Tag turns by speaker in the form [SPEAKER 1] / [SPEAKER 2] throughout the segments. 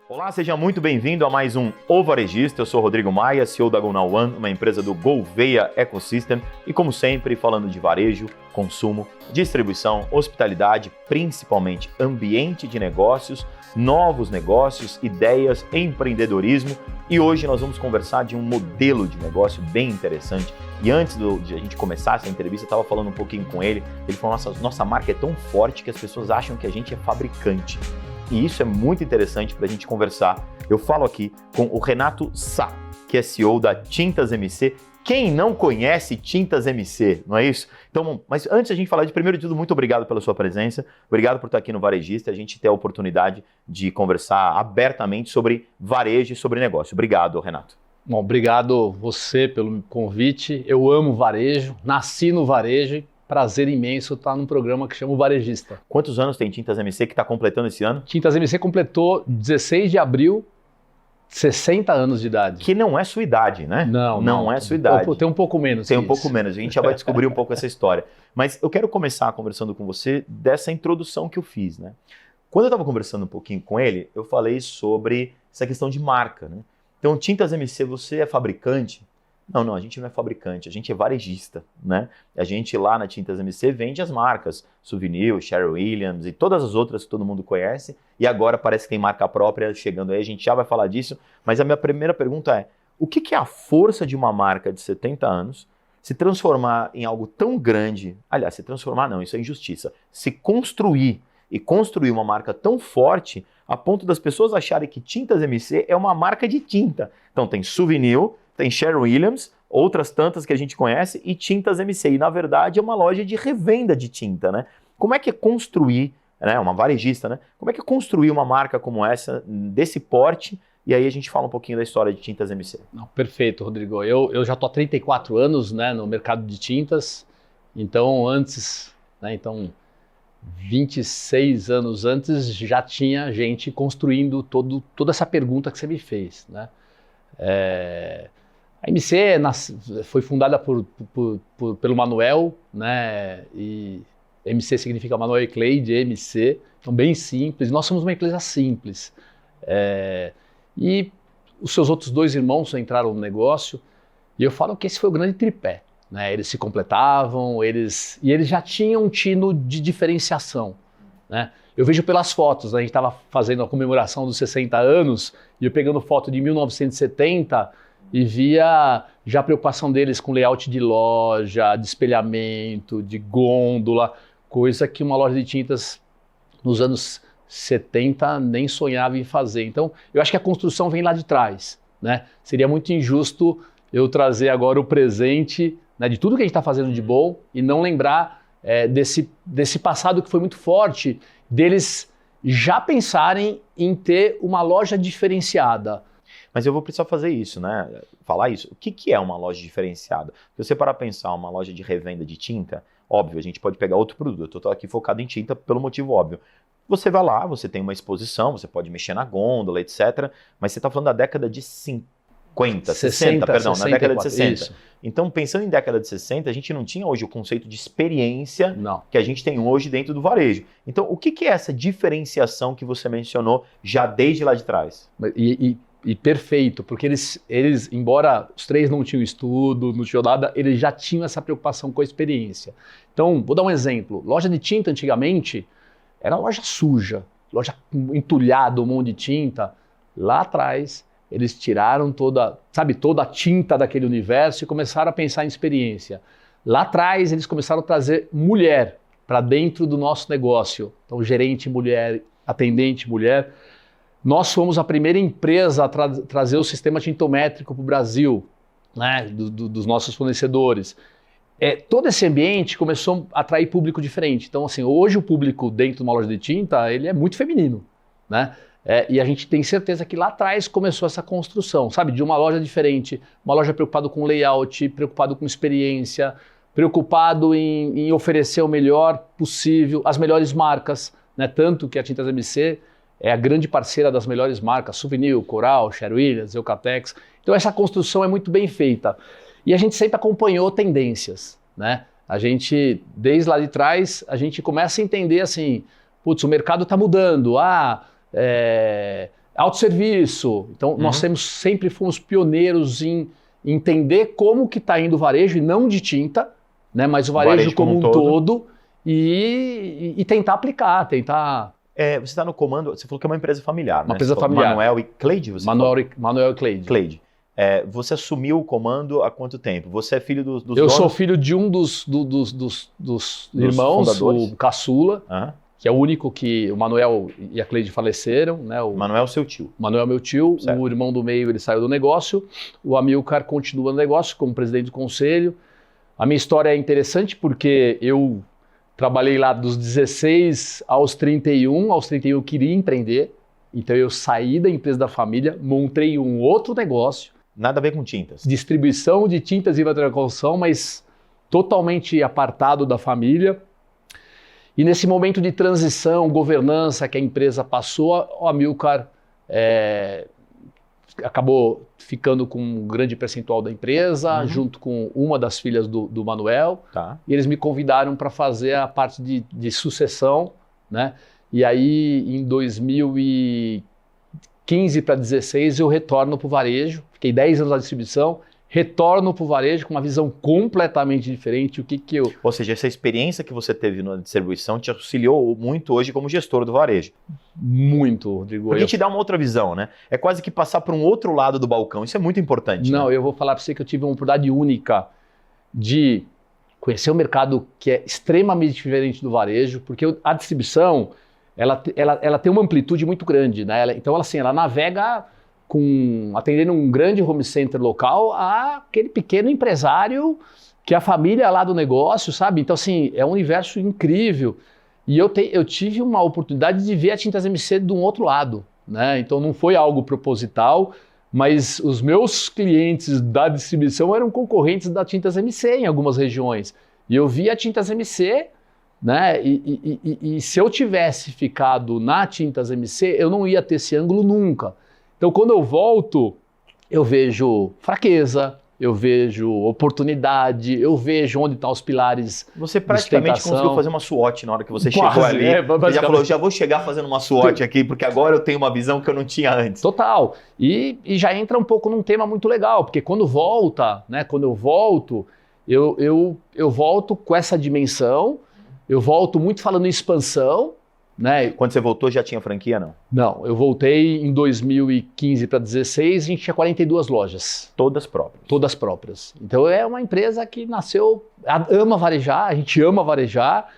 [SPEAKER 1] Olá, seja muito bem-vindo a mais um O Varejista. Eu sou Rodrigo Maia, CEO da GoNow One, uma empresa do Gouveia Ecosystem e, como sempre, falando de varejo, consumo, distribuição, hospitalidade, principalmente ambiente de negócios, novos negócios, ideias, empreendedorismo. E hoje nós vamos conversar de um modelo de negócio bem interessante. E antes de a gente começar essa entrevista, eu estava falando um pouquinho com ele. Ele falou: nossa marca é tão forte que as pessoas acham que a gente é fabricante. E isso é muito interessante para a gente conversar. Eu falo aqui com o Renato Sá, que é CEO da Tintas MC. Quem não conhece Tintas MC, não é isso? Então, mas antes a gente falar de primeiro de tudo, muito obrigado pela sua presença. Obrigado por estar aqui no Varejista. A gente ter a oportunidade de conversar abertamente sobre varejo e sobre negócio. Obrigado, Renato.
[SPEAKER 2] Bom, obrigado você pelo convite. Eu amo varejo, nasci no varejo. Prazer imenso estar num programa que chama o Varejista.
[SPEAKER 1] Quantos anos tem Tintas MC que está completando esse ano?
[SPEAKER 2] Tintas MC completou 16 de abril, 60 anos de idade.
[SPEAKER 1] Que não é sua idade, né? Não é sua idade.
[SPEAKER 2] Tem um pouco menos.
[SPEAKER 1] Tem um pouco menos. A gente já vai descobrir um pouco essa história. Mas eu quero começar conversando com você dessa introdução que eu fiz, né? Quando eu estava conversando um pouquinho com ele, eu falei sobre essa questão de marca, né? Então, Tintas MC, você é fabricante? Não, a gente não é fabricante, a gente é varejista, né? A gente lá na Tintas MC vende as marcas Souvenir, Sherwin Williams e todas as outras que todo mundo conhece, e agora parece que tem marca própria chegando aí, a gente já vai falar disso, mas a minha primeira pergunta é: o que é a força de uma marca de 70 anos se transformar em algo tão grande? Aliás, se transformar não, isso é injustiça. Se construir uma marca tão forte a ponto das pessoas acharem que Tintas MC é uma marca de tinta. Então tem Souvenir, tem Sherwin Williams, outras tantas que a gente conhece, e Tintas MC. E, na verdade, é uma loja de revenda de tinta, né? Como é que é construir, né? Uma varejista, né? Como é que é construir uma marca como essa, desse porte? E aí a gente fala um pouquinho da história de Tintas MC.
[SPEAKER 2] Não, perfeito, Rodrigo. Eu já estou há 34 anos, né, no mercado de tintas. Então, antes, né, 26 anos antes, já tinha gente construindo toda essa pergunta que você me fez, né? A MC foi fundada pelo Manuel, né? E MC significa Manuel e Cleide, MC, então bem simples. Nós somos uma empresa simples. E os seus outros dois irmãos entraram no negócio, e eu falo que esse foi o grande tripé, né? Eles se completavam, e eles já tinham um tino de diferenciação, né? Eu vejo pelas fotos, né? A gente estava fazendo a comemoração dos 60 anos, e eu pegando foto de 1970, e via já a preocupação deles com layout de loja, de espelhamento, de gôndola, coisa que uma loja de tintas nos anos 70 nem sonhava em fazer. Então, eu acho que a construção vem lá de trás, né? Seria muito injusto eu trazer agora o presente, né, de tudo que a gente está fazendo de bom e não lembrar desse passado que foi muito forte, deles já pensarem em ter uma loja diferenciada.
[SPEAKER 1] Mas eu vou precisar fazer isso, né? Falar isso. O que é uma loja diferenciada? Se você parar para pensar uma loja de revenda de tinta, óbvio, a gente pode pegar outro produto. Eu estou aqui focado em tinta pelo motivo óbvio. Você vai lá, você tem uma exposição, você pode mexer na gôndola, etc. Mas você está falando da década de 60, perdão, 64, na década de 60. Isso. Então, pensando em década de 60, a gente não tinha hoje o conceito de experiência que a gente tem hoje dentro do varejo. Então, o que é essa diferenciação que você mencionou já desde lá de trás?
[SPEAKER 2] E perfeito, porque eles, embora os três não tinham estudo, não tinham nada, eles já tinham essa preocupação com a experiência. Então, vou dar um exemplo. Loja de tinta, antigamente, era loja suja, loja entulhada, um monte de tinta. Lá atrás, eles tiraram toda a tinta daquele universo e começaram a pensar em experiência. Lá atrás, eles começaram a trazer mulher para dentro do nosso negócio. Então, gerente mulher, atendente mulher. Nós fomos a primeira empresa a trazer o sistema tintométrico para o Brasil, né, dos nossos fornecedores. Todo esse ambiente começou a atrair público diferente. Então, assim, hoje o público dentro de uma loja de tinta, ele é muito feminino, né? E a gente tem certeza que lá atrás começou essa construção, sabe? De uma loja diferente, uma loja preocupada com layout, preocupada com experiência, preocupado em oferecer o melhor possível, as melhores marcas, né? Tanto que a Tintas MC é a grande parceira das melhores marcas, Souvenir, Coral, Sherwin Williams, Eucatex. Então essa construção é muito bem feita. E a gente sempre acompanhou tendências, né? A gente, desde lá de trás, a gente começa a entender assim, putz, o mercado está mudando, autosserviço. Então, nós sempre fomos pioneiros em entender como que está indo o varejo, e não de tinta, né, mas o varejo como um todo e tentar aplicar, tentar...
[SPEAKER 1] Você está no comando, você falou que é uma empresa familiar,
[SPEAKER 2] uma empresa familiar.
[SPEAKER 1] Manuel e Cleide, você
[SPEAKER 2] Manuel e Cleide.
[SPEAKER 1] Cleide. Você assumiu o comando há quanto tempo? Você é filho dos
[SPEAKER 2] Eu
[SPEAKER 1] donos?
[SPEAKER 2] sou filho de um dos irmãos, fundadores. O caçula, que é o único que o Manuel e a Cleide faleceram. Né? O
[SPEAKER 1] Manuel, seu tio.
[SPEAKER 2] Manuel, meu tio.
[SPEAKER 1] Certo.
[SPEAKER 2] O irmão do meio, ele saiu do negócio. O Amilcar continua no negócio como presidente do conselho. A minha história é interessante porque eu trabalhei lá dos 16 aos 31. Aos 31 eu queria empreender. Então eu saí da empresa da família, montei um outro negócio.
[SPEAKER 1] Nada a ver com tintas.
[SPEAKER 2] Distribuição de tintas e material de construção, mas totalmente apartado da família. E nesse momento de transição, governança que a empresa passou, o Amilcar acabou ficando com um grande percentual da empresa, junto com uma das filhas do Manuel.
[SPEAKER 1] Tá.
[SPEAKER 2] E eles me convidaram para fazer a parte de sucessão, né? E aí, em 2015 para 2016, eu retorno para o varejo. Fiquei 10 anos na distribuição, retorno para o varejo com uma visão completamente diferente.
[SPEAKER 1] Ou seja, essa experiência que você teve na distribuição te auxiliou muito hoje como gestor do varejo.
[SPEAKER 2] Muito, Rodrigo.
[SPEAKER 1] Porque te dá uma outra visão, né? É quase que passar para um outro lado do balcão. Isso é muito importante.
[SPEAKER 2] Não,
[SPEAKER 1] né?
[SPEAKER 2] Eu vou falar para você que eu tive uma oportunidade única de conhecer um mercado que é extremamente diferente do varejo, porque a distribuição... Ela tem uma amplitude muito grande, né? Então, ela navega atendendo um grande home center local a aquele pequeno empresário que é a família lá do negócio, sabe? Então, assim, é um universo incrível. E eu tive uma oportunidade de ver a Tintas MC de um outro lado, né? Então, não foi algo proposital, mas os meus clientes da distribuição eram concorrentes da Tintas MC em algumas regiões. E eu vi a Tintas MC... Né? E se eu tivesse ficado na Tintas MC, eu não ia ter esse ângulo nunca. Então, quando eu volto, eu vejo fraqueza, eu vejo oportunidade, eu vejo onde estão os pilares.
[SPEAKER 1] Você praticamente conseguiu fazer uma SWOT na hora que você chegou ali. Você já falou, já vou chegar fazendo uma SWOT aqui, porque agora eu tenho uma visão que eu não tinha antes.
[SPEAKER 2] Total. E já entra um pouco num tema muito legal, porque quando volta, né? Quando eu volto, eu volto com essa dimensão. Eu volto muito falando em expansão, né?
[SPEAKER 1] Quando você voltou já tinha franquia, não?
[SPEAKER 2] Não, eu voltei em 2015 para 2016 e a gente tinha 42 lojas.
[SPEAKER 1] Todas próprias?
[SPEAKER 2] Todas próprias. Então é uma empresa que nasceu, ama varejar, a gente ama varejar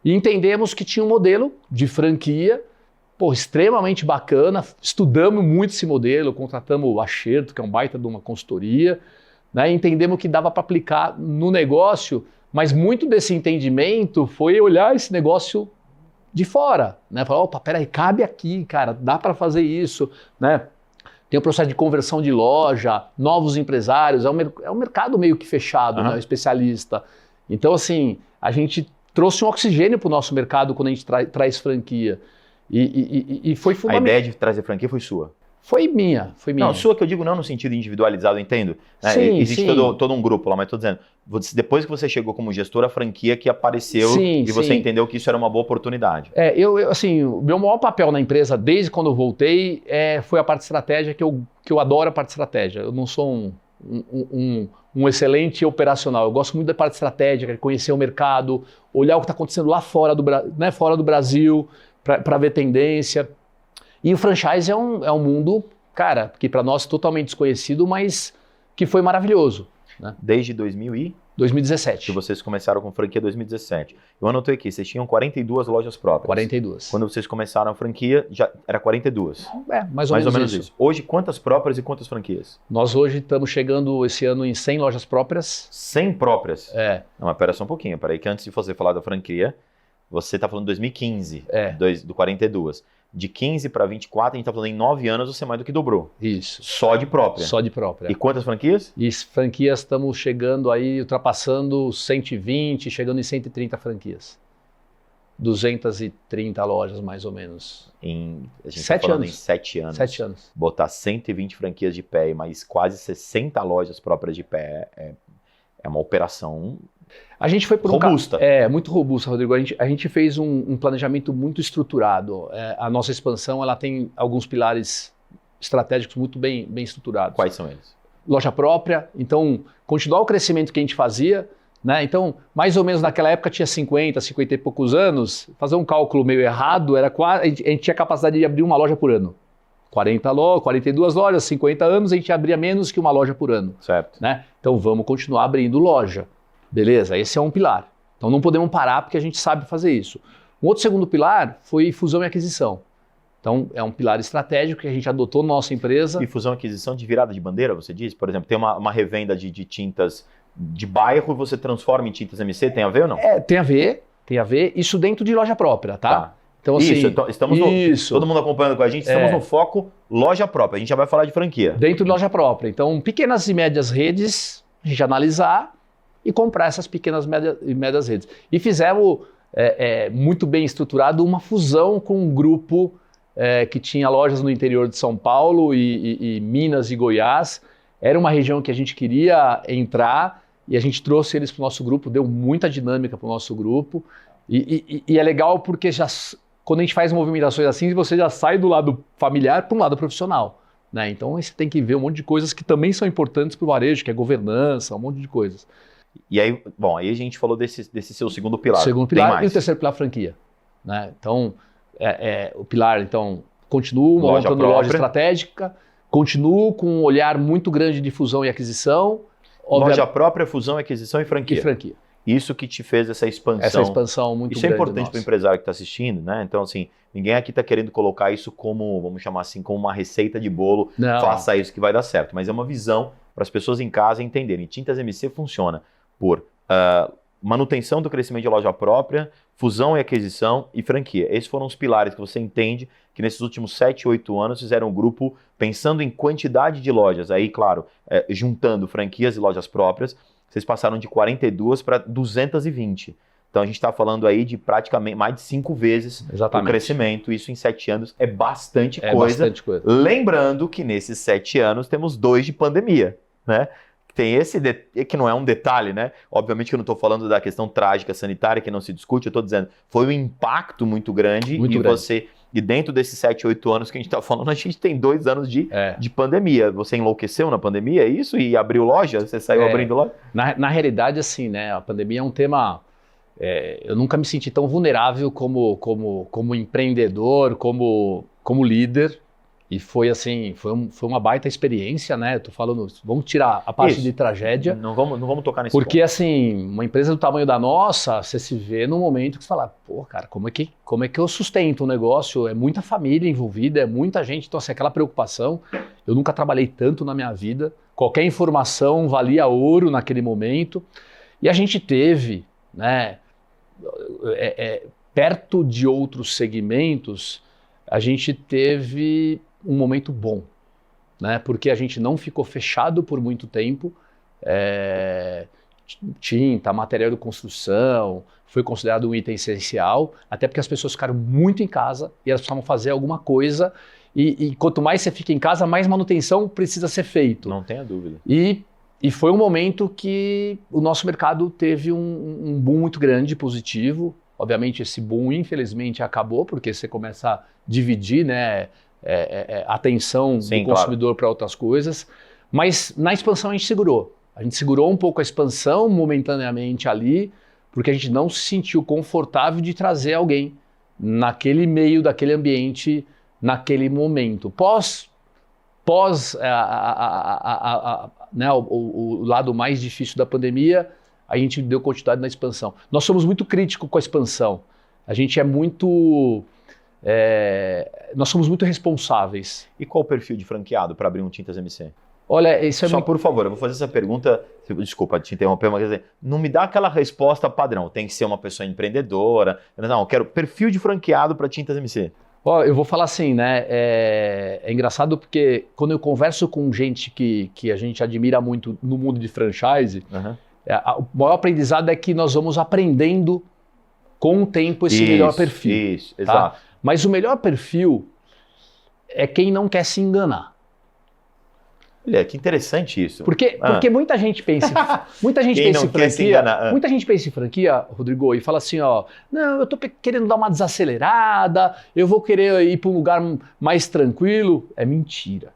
[SPEAKER 2] e entendemos que tinha um modelo de franquia, extremamente bacana, estudamos muito esse modelo, contratamos o Acerto, que é um baita de uma consultoria, né? E entendemos que dava para aplicar no negócio. Mas muito desse entendimento foi olhar esse negócio de fora, né? Falar, peraí, cabe aqui, cara, dá para fazer isso, né? Tem o processo de conversão de loja, novos empresários, é um mercado meio que fechado, né? Especialista. Então, assim, a gente trouxe um oxigênio para o nosso mercado quando a gente traz franquia. E foi fundamental.
[SPEAKER 1] A ideia de trazer franquia foi sua?
[SPEAKER 2] Foi minha.
[SPEAKER 1] Não, sua que eu digo não no sentido individualizado, eu entendo. Né?
[SPEAKER 2] Sim,
[SPEAKER 1] existe
[SPEAKER 2] sim.
[SPEAKER 1] Todo um grupo lá, mas estou dizendo, depois que você chegou como gestor, a franquia que apareceu e você entendeu que isso era uma boa oportunidade.
[SPEAKER 2] Assim, o meu maior papel na empresa, desde quando eu voltei, foi a parte de estratégia, que eu adoro a parte de estratégia. Eu não sou um excelente operacional, eu gosto muito da parte estratégica, de conhecer o mercado, olhar o que está acontecendo lá fora do Brasil, para ver tendência. E o franchise é um mundo, cara, que para nós é totalmente desconhecido, mas que foi maravilhoso. Né?
[SPEAKER 1] Desde 2017. Que vocês começaram com franquia em 2017. Eu anotei aqui, vocês tinham 42 lojas próprias.
[SPEAKER 2] 42.
[SPEAKER 1] Quando vocês começaram a franquia, já era 42.
[SPEAKER 2] Mais ou menos isso.
[SPEAKER 1] Hoje, quantas próprias e quantas franquias?
[SPEAKER 2] Nós hoje estamos chegando esse ano em 100 lojas próprias.
[SPEAKER 1] 100 próprias?
[SPEAKER 2] Não,
[SPEAKER 1] mas pera só um pouquinho, peraí, que antes de você falar da franquia, você está falando de 2015, do 42. De 15 para 24, a gente está falando em 9 anos, você mais do que dobrou.
[SPEAKER 2] Isso.
[SPEAKER 1] Só de própria?
[SPEAKER 2] Só de própria.
[SPEAKER 1] E quantas franquias?
[SPEAKER 2] E franquias estamos chegando aí, ultrapassando 120, chegando em 130 franquias. 230 lojas, mais ou menos.
[SPEAKER 1] A gente está falando em 7 anos.
[SPEAKER 2] 7 anos.
[SPEAKER 1] Botar 120 franquias de pé e mais quase 60 lojas próprias de pé é uma operação
[SPEAKER 2] A gente foi por
[SPEAKER 1] robusta.
[SPEAKER 2] Muito robusta, Rodrigo. A gente fez um planejamento muito estruturado. A nossa expansão ela tem alguns pilares estratégicos muito bem estruturados.
[SPEAKER 1] Quais são eles?
[SPEAKER 2] Loja própria, então continuar o crescimento que a gente fazia, né? Então, mais ou menos naquela época tinha 50 e poucos anos, fazer um cálculo meio errado, era quase, a gente tinha capacidade de abrir uma loja por ano. 42 lojas, 50 anos, a gente abria menos que uma loja por ano.
[SPEAKER 1] Certo.
[SPEAKER 2] Né? Então vamos continuar abrindo loja. Beleza? Esse é um pilar. Então não podemos parar porque a gente sabe fazer isso. Um outro segundo pilar foi fusão e aquisição. Então é um pilar estratégico que a gente adotou na nossa empresa.
[SPEAKER 1] E fusão e aquisição de virada de bandeira, você diz? Por exemplo, tem uma revenda de tintas de bairro e você transforma em tintas MC, tem a ver ou não?
[SPEAKER 2] Tem a ver. Isso dentro de loja própria, tá? Então, assim,
[SPEAKER 1] estamos todo mundo acompanhando com a gente, estamos no foco loja própria. A gente já vai falar de franquia.
[SPEAKER 2] Dentro de loja própria. Então, pequenas e médias redes, a gente analisar e comprar essas pequenas e médias redes. E fizemos, muito bem estruturado, uma fusão com um grupo que tinha lojas no interior de São Paulo e Minas e Goiás. Era uma região que a gente queria entrar e a gente trouxe eles para o nosso grupo, deu muita dinâmica para o nosso grupo. E é legal porque quando a gente faz movimentações assim, você já sai do lado familiar para um lado profissional. Né? Então você tem que ver um monte de coisas que também são importantes para o varejo, que é governança, um monte de coisas.
[SPEAKER 1] E aí, aí a gente falou desse seu segundo pilar.
[SPEAKER 2] Segundo pilar e o terceiro pilar, franquia. Né? Então, o pilar, continuo montando loja estratégica, continuo com um olhar muito grande de fusão e aquisição.
[SPEAKER 1] Loja própria, fusão, aquisição e franquia.
[SPEAKER 2] E franquia.
[SPEAKER 1] Isso que te fez essa expansão.
[SPEAKER 2] Essa expansão muito grande.
[SPEAKER 1] Isso é importante para o empresário que está assistindo, né? Então, assim, ninguém aqui está querendo colocar isso como, vamos chamar assim, como uma receita de bolo. Não. Faça isso que vai dar certo. Mas é uma visão para as pessoas em casa entenderem. Tintas MC funciona por manutenção do crescimento de loja própria, fusão e aquisição e franquia. Esses foram os pilares que você entende que nesses últimos 7, 8 anos fizeram um grupo pensando em quantidade de lojas. Aí, claro, juntando franquias e lojas próprias, vocês passaram de 42 para 220. Então a gente está falando aí de praticamente mais de 5 vezes o crescimento. Isso em 7 anos é bastante coisa.
[SPEAKER 2] Bastante coisa.
[SPEAKER 1] Lembrando que nesses 7 anos temos 2 de pandemia, né? Tem esse que não é um detalhe, né? Obviamente que eu não estou falando da questão trágica sanitária que não se discute, eu estou dizendo, foi um impacto muito grande. E dentro desses 7, 8 anos que a gente está falando, a gente tem 2 anos de pandemia. Você enlouqueceu na pandemia, é isso? E abriu loja? Você saiu abrindo loja?
[SPEAKER 2] Na realidade, assim, né? A pandemia é um tema... eu nunca me senti tão vulnerável como empreendedor, como líder. E foi assim, foi uma baita experiência, né? Eu tô falando, vamos tirar a parte de tragédia.
[SPEAKER 1] Não vamos tocar nesse
[SPEAKER 2] porque,
[SPEAKER 1] ponto.
[SPEAKER 2] assim, uma empresa do tamanho da nossa, você se vê num momento que você fala, pô, cara, como é que eu sustento um negócio? É muita família envolvida, é muita gente. Então, assim, aquela preocupação. Eu nunca trabalhei tanto na minha vida. Qualquer informação valia ouro naquele momento. E a gente teve, né? Perto de outros segmentos, a gente teve um momento bom, né? Porque a gente não ficou fechado por muito tempo. Tinta, material de construção, foi considerado um item essencial, até porque as pessoas ficaram muito em casa e elas precisavam fazer alguma coisa. E quanto mais você fica em casa, mais manutenção precisa ser feito.
[SPEAKER 1] Não tenha dúvida.
[SPEAKER 2] E foi um momento que o nosso mercado teve um boom muito grande, positivo. Obviamente esse boom, infelizmente, acabou, porque você começa a dividir, né, a atenção do consumidor para outras coisas. Mas na expansão a gente segurou. A gente segurou um pouco a expansão momentaneamente ali, porque a gente não se sentiu confortável de trazer alguém naquele meio, daquele ambiente, naquele momento. Né, o lado mais difícil da pandemia, a gente deu continuidade na expansão. Nós somos muito críticos com a expansão. A gente nós somos muito responsáveis.
[SPEAKER 1] E qual o perfil de franqueado para abrir um Tintas MC?
[SPEAKER 2] Olha, isso é
[SPEAKER 1] por favor, eu vou fazer essa pergunta, desculpa te interromper, mas quer dizer, não me dá aquela resposta padrão, tem que ser uma pessoa empreendedora, não, eu quero perfil de franqueado para Tintas MC.
[SPEAKER 2] Eu vou falar assim, né, é engraçado porque quando eu converso com gente que a gente admira muito no mundo de franchise, o maior aprendizado é que nós vamos aprendendo com o tempo esse melhor perfil.
[SPEAKER 1] Isso, tá? Exato.
[SPEAKER 2] Mas o melhor perfil é quem não quer se enganar.
[SPEAKER 1] Olha, que interessante isso.
[SPEAKER 2] Porque muita gente pensa, muita gente pensa em franquia, Rodrigo, e fala assim, ó, não, eu tô querendo dar uma desacelerada, eu vou querer ir para um lugar mais tranquilo. É mentira.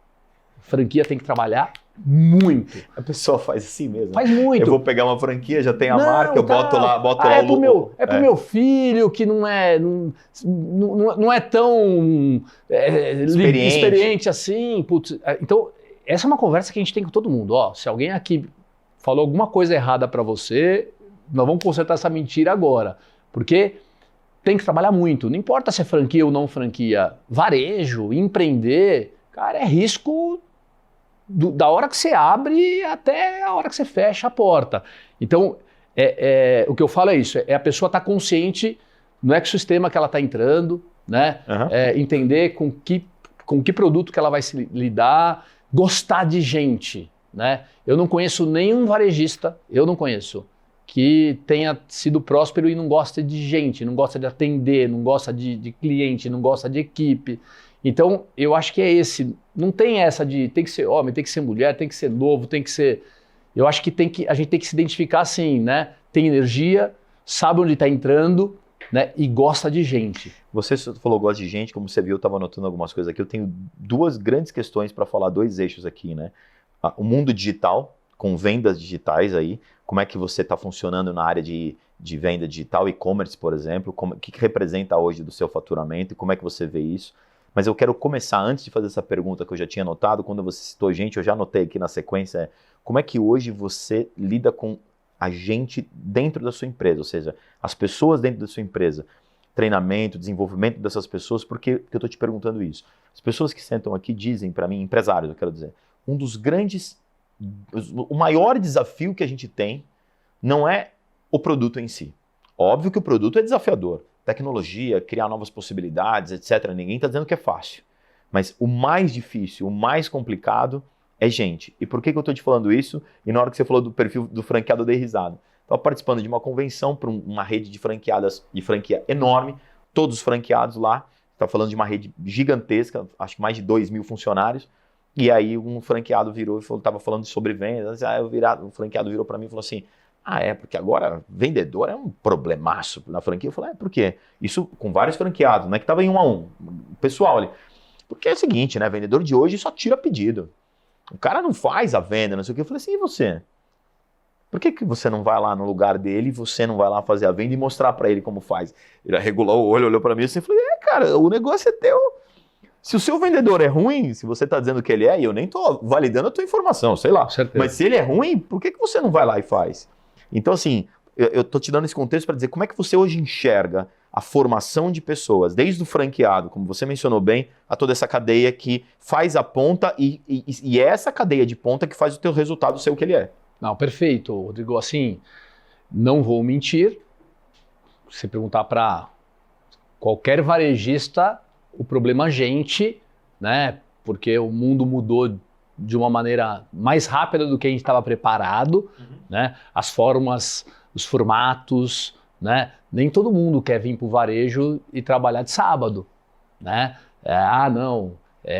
[SPEAKER 2] Franquia tem que trabalhar muito.
[SPEAKER 1] A pessoa faz assim mesmo.
[SPEAKER 2] Faz muito.
[SPEAKER 1] Eu vou pegar uma franquia, já tem a marca, eu boto lá
[SPEAKER 2] pro meu filho que não é tão experiente assim. Putz. Então, essa é uma conversa que a gente tem com todo mundo. Ó, se alguém aqui falou alguma coisa errada para você, nós vamos consertar essa mentira agora. Porque tem que trabalhar muito. Não importa se é franquia ou não franquia. Varejo, empreender, cara, é risco da hora que você abre até a hora que você fecha a porta. Então, o que eu falo é isso, a pessoa estar consciente no ecossistema que ela está entrando, né? Entender com que produto que ela vai se lidar, gostar de gente, né? Eu não conheço nenhum varejista, que tenha sido próspero e não gosta de gente, não gosta de atender, não gosta de cliente, não gosta de equipe. Então, eu acho que é esse. Não tem essa de tem que ser homem, tem que ser mulher, tem que ser novo, tem que ser... Eu acho que a gente tem que se identificar assim, né? Tem energia, sabe onde está entrando, né? E gosta de gente.
[SPEAKER 1] Você falou gosta de gente, como você viu, eu estava anotando algumas coisas aqui. Eu tenho duas grandes questões para falar, dois eixos aqui, né? O mundo digital, com vendas digitais aí, como é que você está funcionando na área de venda digital, e-commerce, por exemplo, o que representa hoje do seu faturamento e como é que você vê isso? Mas eu quero começar, antes de fazer essa pergunta que eu já tinha anotado, quando você citou gente, eu já anotei aqui na sequência, como é que hoje você lida com a gente dentro da sua empresa, ou seja, as pessoas dentro da sua empresa, treinamento, desenvolvimento dessas pessoas, por que eu estou te perguntando isso? As pessoas que sentam aqui dizem para mim, empresários, eu quero dizer, o maior desafio que a gente tem não é o produto em si. Óbvio que o produto é desafiador. Tecnologia, criar novas possibilidades, etc. Ninguém está dizendo que é fácil. Mas o mais difícil, o mais complicado é gente. E por que eu estou te falando isso? E na hora que você falou do perfil do franqueado, eu dei risada. Estava participando de uma convenção para uma rede de franqueadas, de franquia enorme, todos os lá. Estava falando de uma rede gigantesca, acho que mais de 2.000 funcionários. E aí um franqueado virou e estava falando sobre vendas. O franqueado virou para mim e falou assim, porque agora vendedor é um problemaço na franquia. Eu falei, por quê? Isso com vários franqueados, não é que estava em 1 a 1. O pessoal ali. Porque é o seguinte, né? Vendedor de hoje só tira pedido. O cara não faz a venda, não sei o quê. Eu falei assim, e você? Por que você não vai lá no lugar dele e você não vai lá fazer a venda e mostrar para ele como faz? Ele regulou o olho, olhou para mim assim e falou, cara, o negócio é teu. Se o seu vendedor é ruim, se você está dizendo que ele é, e eu nem estou validando a tua informação, sei lá. Mas se ele é ruim, por que você não vai lá e faz? Então, assim, eu estou te dando esse contexto para dizer como é que você hoje enxerga a formação de pessoas, desde o franqueado, como você mencionou bem, a toda essa cadeia que faz a ponta e é essa cadeia de ponta que faz o teu resultado ser o que ele é.
[SPEAKER 2] Não, perfeito, Rodrigo. Assim, não vou mentir. Se perguntar para qualquer varejista, o problema é a gente, né? Porque o mundo mudou de uma maneira mais rápida do que a gente estava preparado, né? As formas, os formatos, né? Nem todo mundo quer vir para o varejo e trabalhar de sábado, né?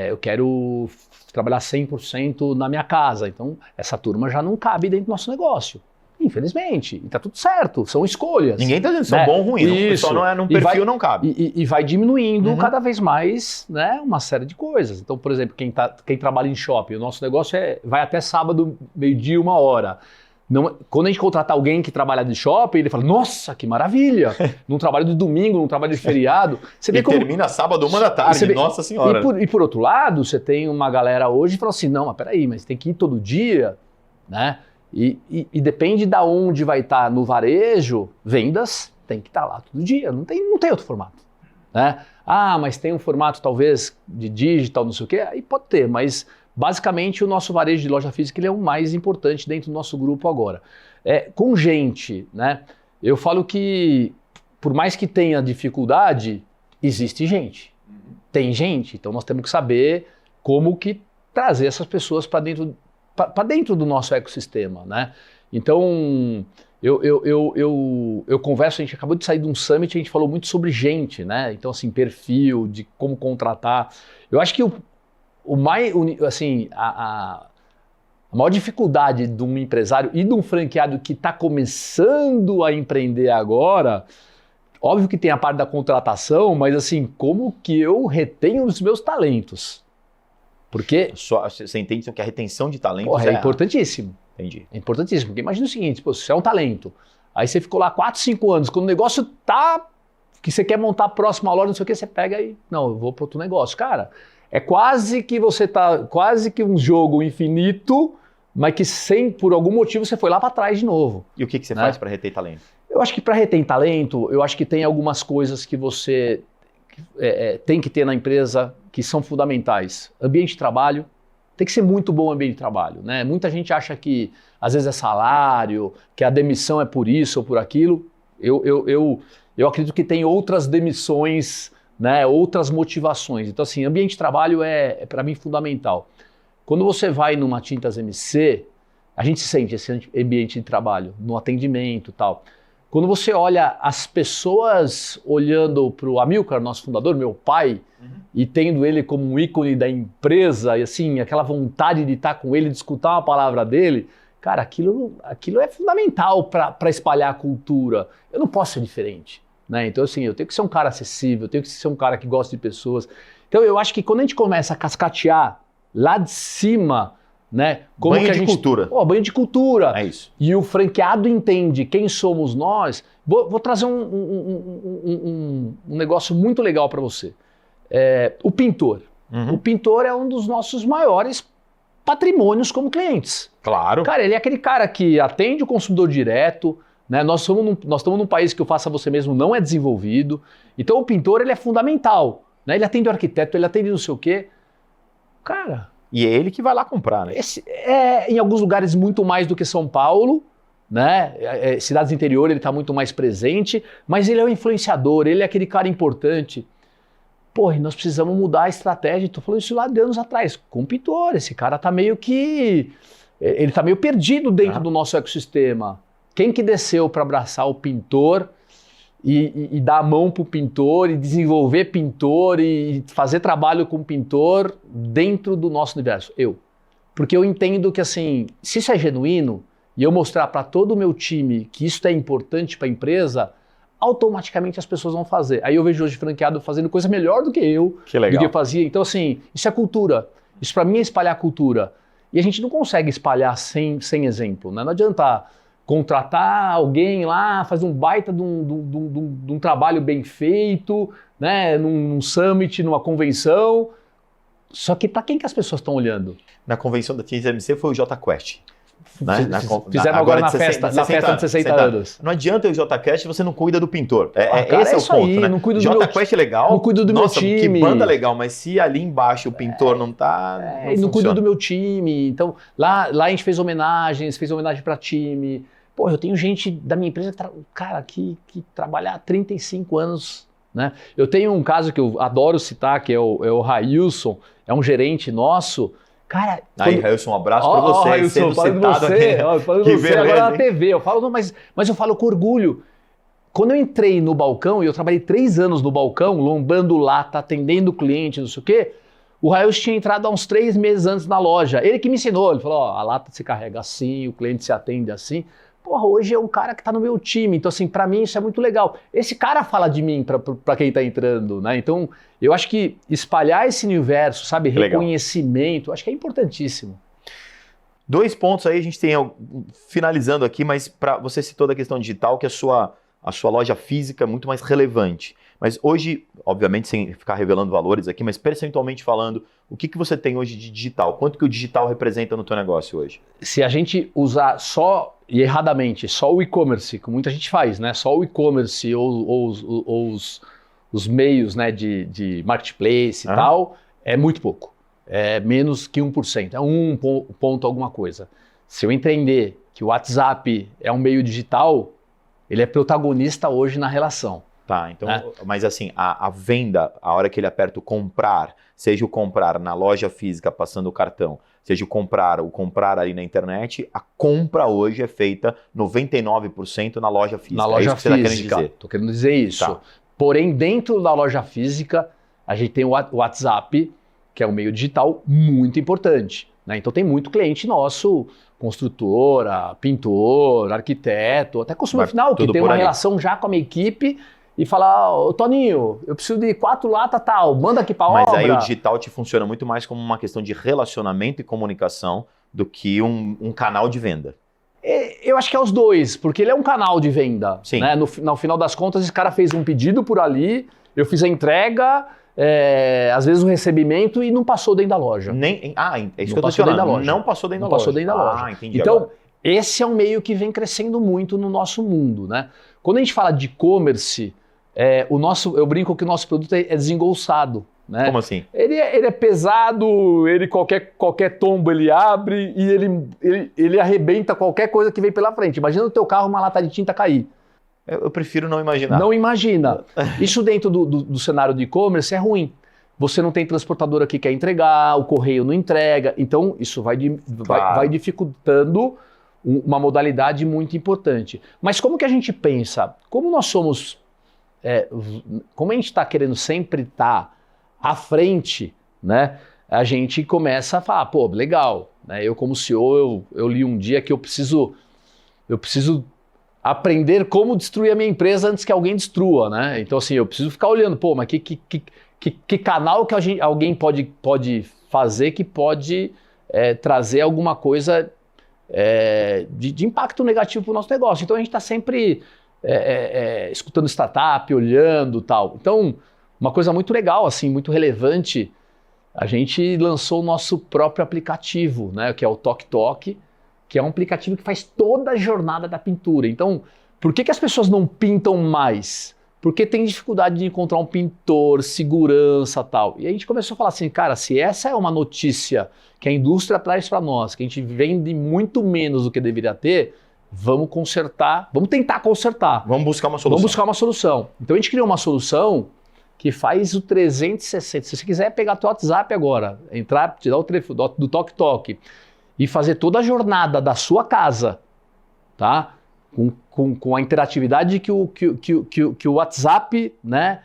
[SPEAKER 2] Eu quero trabalhar 100% na minha casa, então essa turma já não cabe dentro do nosso negócio. Infelizmente, e tá tudo certo, são escolhas.
[SPEAKER 1] Ninguém tá dizendo que são bom ou ruim,
[SPEAKER 2] isso.
[SPEAKER 1] Só não é num perfil, não cabe.
[SPEAKER 2] E vai diminuindo cada vez mais, né, uma série de coisas. Então, por exemplo, quem trabalha em shopping, o nosso negócio vai até sábado, meio-dia, 1h. Quando a gente contrata alguém que trabalha de shopping, ele fala, nossa, que maravilha, num trabalho de domingo, num trabalho de feriado. Você vê como
[SPEAKER 1] termina sábado, 1h, nossa senhora.
[SPEAKER 2] E por outro lado, você tem uma galera hoje que fala assim, não, mas peraí, mas tem que ir todo dia, né? E depende de onde vai estar no varejo, vendas tem que estar lá todo dia, não tem outro formato, né? Mas tem um formato talvez de digital, não sei o quê, aí pode ter, mas basicamente o nosso varejo de loja física ele é o mais importante dentro do nosso grupo agora. Com gente, né? Eu falo que por mais que tenha dificuldade, existe gente. Tem gente, então nós temos que saber como que trazer essas pessoas para dentro do nosso ecossistema, né? Então, eu converso, a gente acabou de sair de um summit, a gente falou muito sobre gente, né? Então, assim, perfil, de como contratar. Eu acho que A maior dificuldade de um empresário e de um franqueado que está começando a empreender agora, óbvio que tem a parte da contratação, mas assim, como que eu retenho os meus talentos? Porque
[SPEAKER 1] Você entende que a retenção de talentos
[SPEAKER 2] porra, é importantíssimo.
[SPEAKER 1] Entendi.
[SPEAKER 2] É importantíssimo, porque imagina o seguinte, pô, se você é um talento, aí você ficou lá 4, 5 anos, quando o negócio tá, que você quer montar a próxima loja, não sei o que, você pega aí, não, eu vou para outro negócio. Cara, é quase que você tá, quase que um jogo infinito, mas que por algum motivo você foi lá para trás de novo.
[SPEAKER 1] E o que você faz para reter talento?
[SPEAKER 2] Eu acho que para reter talento, eu acho que tem algumas coisas que você tem que ter na empresa que são fundamentais. Ambiente de trabalho, tem que ser muito bom o ambiente de trabalho, né? Muita gente acha que às vezes é salário, que a demissão é por isso ou por aquilo. Eu acredito que tem outras demissões, né? Outras motivações. Então assim, ambiente de trabalho é para mim fundamental. Quando você vai numa Tintas MC, a gente sente esse ambiente de trabalho, no atendimento e tal. Quando você olha as pessoas olhando para o Amilcar, nosso fundador, meu pai, e tendo ele como um ícone da empresa, e assim, aquela vontade de estar com ele, de escutar uma palavra dele, cara, aquilo é fundamental para espalhar a cultura. Eu não posso ser diferente, né? Então assim, eu tenho que ser um cara acessível, eu tenho que ser um cara que gosta de pessoas. Então eu acho que quando a gente começa a cascatear lá de cima, né? Como
[SPEAKER 1] banho
[SPEAKER 2] que
[SPEAKER 1] de cultura.
[SPEAKER 2] Banho de cultura.
[SPEAKER 1] É isso.
[SPEAKER 2] E o franqueado entende quem somos nós. Vou trazer um negócio muito legal para você. O pintor. O pintor é um dos nossos maiores patrimônios como clientes.
[SPEAKER 1] Claro.
[SPEAKER 2] Cara, ele é aquele cara que atende o consumidor direto, né? Nós estamos num país que o faça você mesmo não é desenvolvido. Então o pintor ele é fundamental, né? Ele atende o arquiteto, ele atende não sei o quê. Cara...
[SPEAKER 1] E é ele que vai lá comprar, né?
[SPEAKER 2] Em alguns lugares muito mais do que São Paulo, né? Cidades interior ele está muito mais presente, mas ele é um influenciador, ele é aquele cara importante. Pô, e nós precisamos mudar a estratégia, estou falando isso lá de anos atrás, com o pintor, esse cara está meio que... Ele está meio perdido dentro do nosso ecossistema. Quem que desceu para abraçar o pintor e dar a mão para o pintor e desenvolver pintor e fazer trabalho com pintor dentro do nosso universo? Eu. Porque eu entendo que assim, se isso é genuíno e eu mostrar para todo o meu time que isso é importante para a empresa, automaticamente as pessoas vão fazer. Aí eu vejo hoje franqueado fazendo coisa melhor do que eu, do que eu fazia. Então assim, isso é cultura. Isso para mim é espalhar cultura. E a gente não consegue espalhar sem exemplo, né? Não adianta contratar alguém lá, fazer um baita de um trabalho bem feito, né, num summit, numa convenção. Só que para quem que as pessoas estão olhando?
[SPEAKER 1] Na convenção da TSMC foi o J Quest. Né?
[SPEAKER 2] Fizeram agora na festa de 60 anos.
[SPEAKER 1] Não adianta o J Quest se você não cuida do pintor.
[SPEAKER 2] Cara,
[SPEAKER 1] esse é o ponto,
[SPEAKER 2] aí,
[SPEAKER 1] né?
[SPEAKER 2] Não cuido do
[SPEAKER 1] J Quest é legal.
[SPEAKER 2] Não cuido do meu time.
[SPEAKER 1] Que banda legal, mas se ali embaixo o pintor não tá.
[SPEAKER 2] Não cuido do meu time. Então, lá a gente fez homenagem para time. Pô, eu tenho gente da minha empresa, cara, que trabalha há 35 anos, né? Eu tenho um caso que eu adoro citar, que é o Railson, é um gerente nosso. Cara,
[SPEAKER 1] aí, Railson, um abraço para você.
[SPEAKER 2] Railson, falando de você, falando de você agora na TV. Eu falo, não, mas eu falo com orgulho. Quando eu entrei no balcão, e eu trabalhei 3 anos no balcão, lombando lata, atendendo o cliente, não sei o quê, o Railson tinha entrado há uns 3 meses antes na loja. Ele que me ensinou, ele falou, a lata se carrega assim, o cliente se atende assim. Porra, hoje é um cara que está no meu time, então assim, para mim isso é muito legal. Esse cara fala de mim para quem está entrando, né? Então, eu acho que espalhar esse universo, sabe, reconhecimento, acho que é importantíssimo.
[SPEAKER 1] 2 pontos aí a gente tem, finalizando aqui, mas para você citou da questão digital, que a sua loja física é muito mais relevante. Mas hoje, obviamente, sem ficar revelando valores aqui, mas percentualmente falando, o que você tem hoje de digital? Quanto que o digital representa no teu negócio hoje?
[SPEAKER 2] Se a gente usar só, e erradamente, só o e-commerce, como muita gente faz, né? Só o e-commerce ou os meios, né, de marketplace e tal, é muito pouco. É menos que 1%, é 1 ponto alguma coisa. Se eu entender que o WhatsApp é um meio digital, ele é protagonista hoje na relação.
[SPEAKER 1] Tá, então, mas assim, a venda, a hora que ele aperta o comprar, seja o comprar na loja física passando o cartão, seja o comprar ali na internet, a compra hoje é feita 99% na loja física.
[SPEAKER 2] Na loja
[SPEAKER 1] física,
[SPEAKER 2] estou querendo dizer isso. Tá. Porém, dentro da loja física, a gente tem o WhatsApp, que é um meio digital muito importante. né? Então tem muito cliente nosso, construtora, pintor, arquiteto, até consumidor final, que tem uma relação já com a minha equipe e fala, ô Toninho, eu preciso de 4 latas tal, manda aqui para obra.
[SPEAKER 1] Mas aí o digital te funciona muito mais como uma questão de relacionamento e comunicação do que um canal de venda.
[SPEAKER 2] Eu acho que é os dois, porque ele é um canal de venda.
[SPEAKER 1] Sim.
[SPEAKER 2] Né? No final das contas, esse cara fez um pedido por ali, eu fiz a entrega, às vezes o recebimento e não passou dentro da loja.
[SPEAKER 1] É isso que eu tô falando. Não passou dentro da loja.
[SPEAKER 2] Não passou dentro da loja.
[SPEAKER 1] Entendi.
[SPEAKER 2] Então,
[SPEAKER 1] agora.
[SPEAKER 2] esse é um meio que vem crescendo muito no nosso mundo, né? Quando a gente fala de e-commerce, eu brinco que o nosso produto é desengolçado. Né?
[SPEAKER 1] Como assim?
[SPEAKER 2] Ele é pesado, qualquer tombo ele abre e ele arrebenta qualquer coisa que vem pela frente. Imagina o teu carro, uma lata de tinta cair.
[SPEAKER 1] Eu prefiro não imaginar.
[SPEAKER 2] Não imagina. Isso dentro do cenário de e-commerce é ruim. Você não tem transportadora que quer entregar, o correio não entrega. Então, isso vai dificultando uma modalidade muito importante. Mas como que a gente pensa? Como nós somos... como a gente está querendo sempre estar à frente, né? A gente começa a falar, pô, legal. Né? Eu como CEO, eu li um dia que eu preciso aprender como destruir a minha empresa antes que alguém destrua, né? Então, assim, eu preciso ficar olhando, pô, mas que canal que alguém pode fazer que pode trazer alguma coisa de impacto negativo para o nosso negócio. Então, a gente está sempre escutando startup, olhando tal. Então, uma coisa muito legal, assim, muito relevante, a gente lançou o nosso próprio aplicativo, né, que é o TokTok, que é um aplicativo que faz toda a jornada da pintura. Então, por que as pessoas não pintam mais? Porque tem dificuldade de encontrar um pintor, segurança e tal. E a gente começou a falar assim, cara, se essa é uma notícia que a indústria traz para nós, que a gente vende muito menos do que deveria ter, vamos consertar, vamos tentar consertar.
[SPEAKER 1] Vamos buscar uma solução.
[SPEAKER 2] Então a gente criou uma solução que faz o 360. Se você quiser pegar teu WhatsApp agora, entrar, tirar o telefone do TokTok e fazer toda a jornada da sua casa, tá? Com a interatividade que o WhatsApp, né?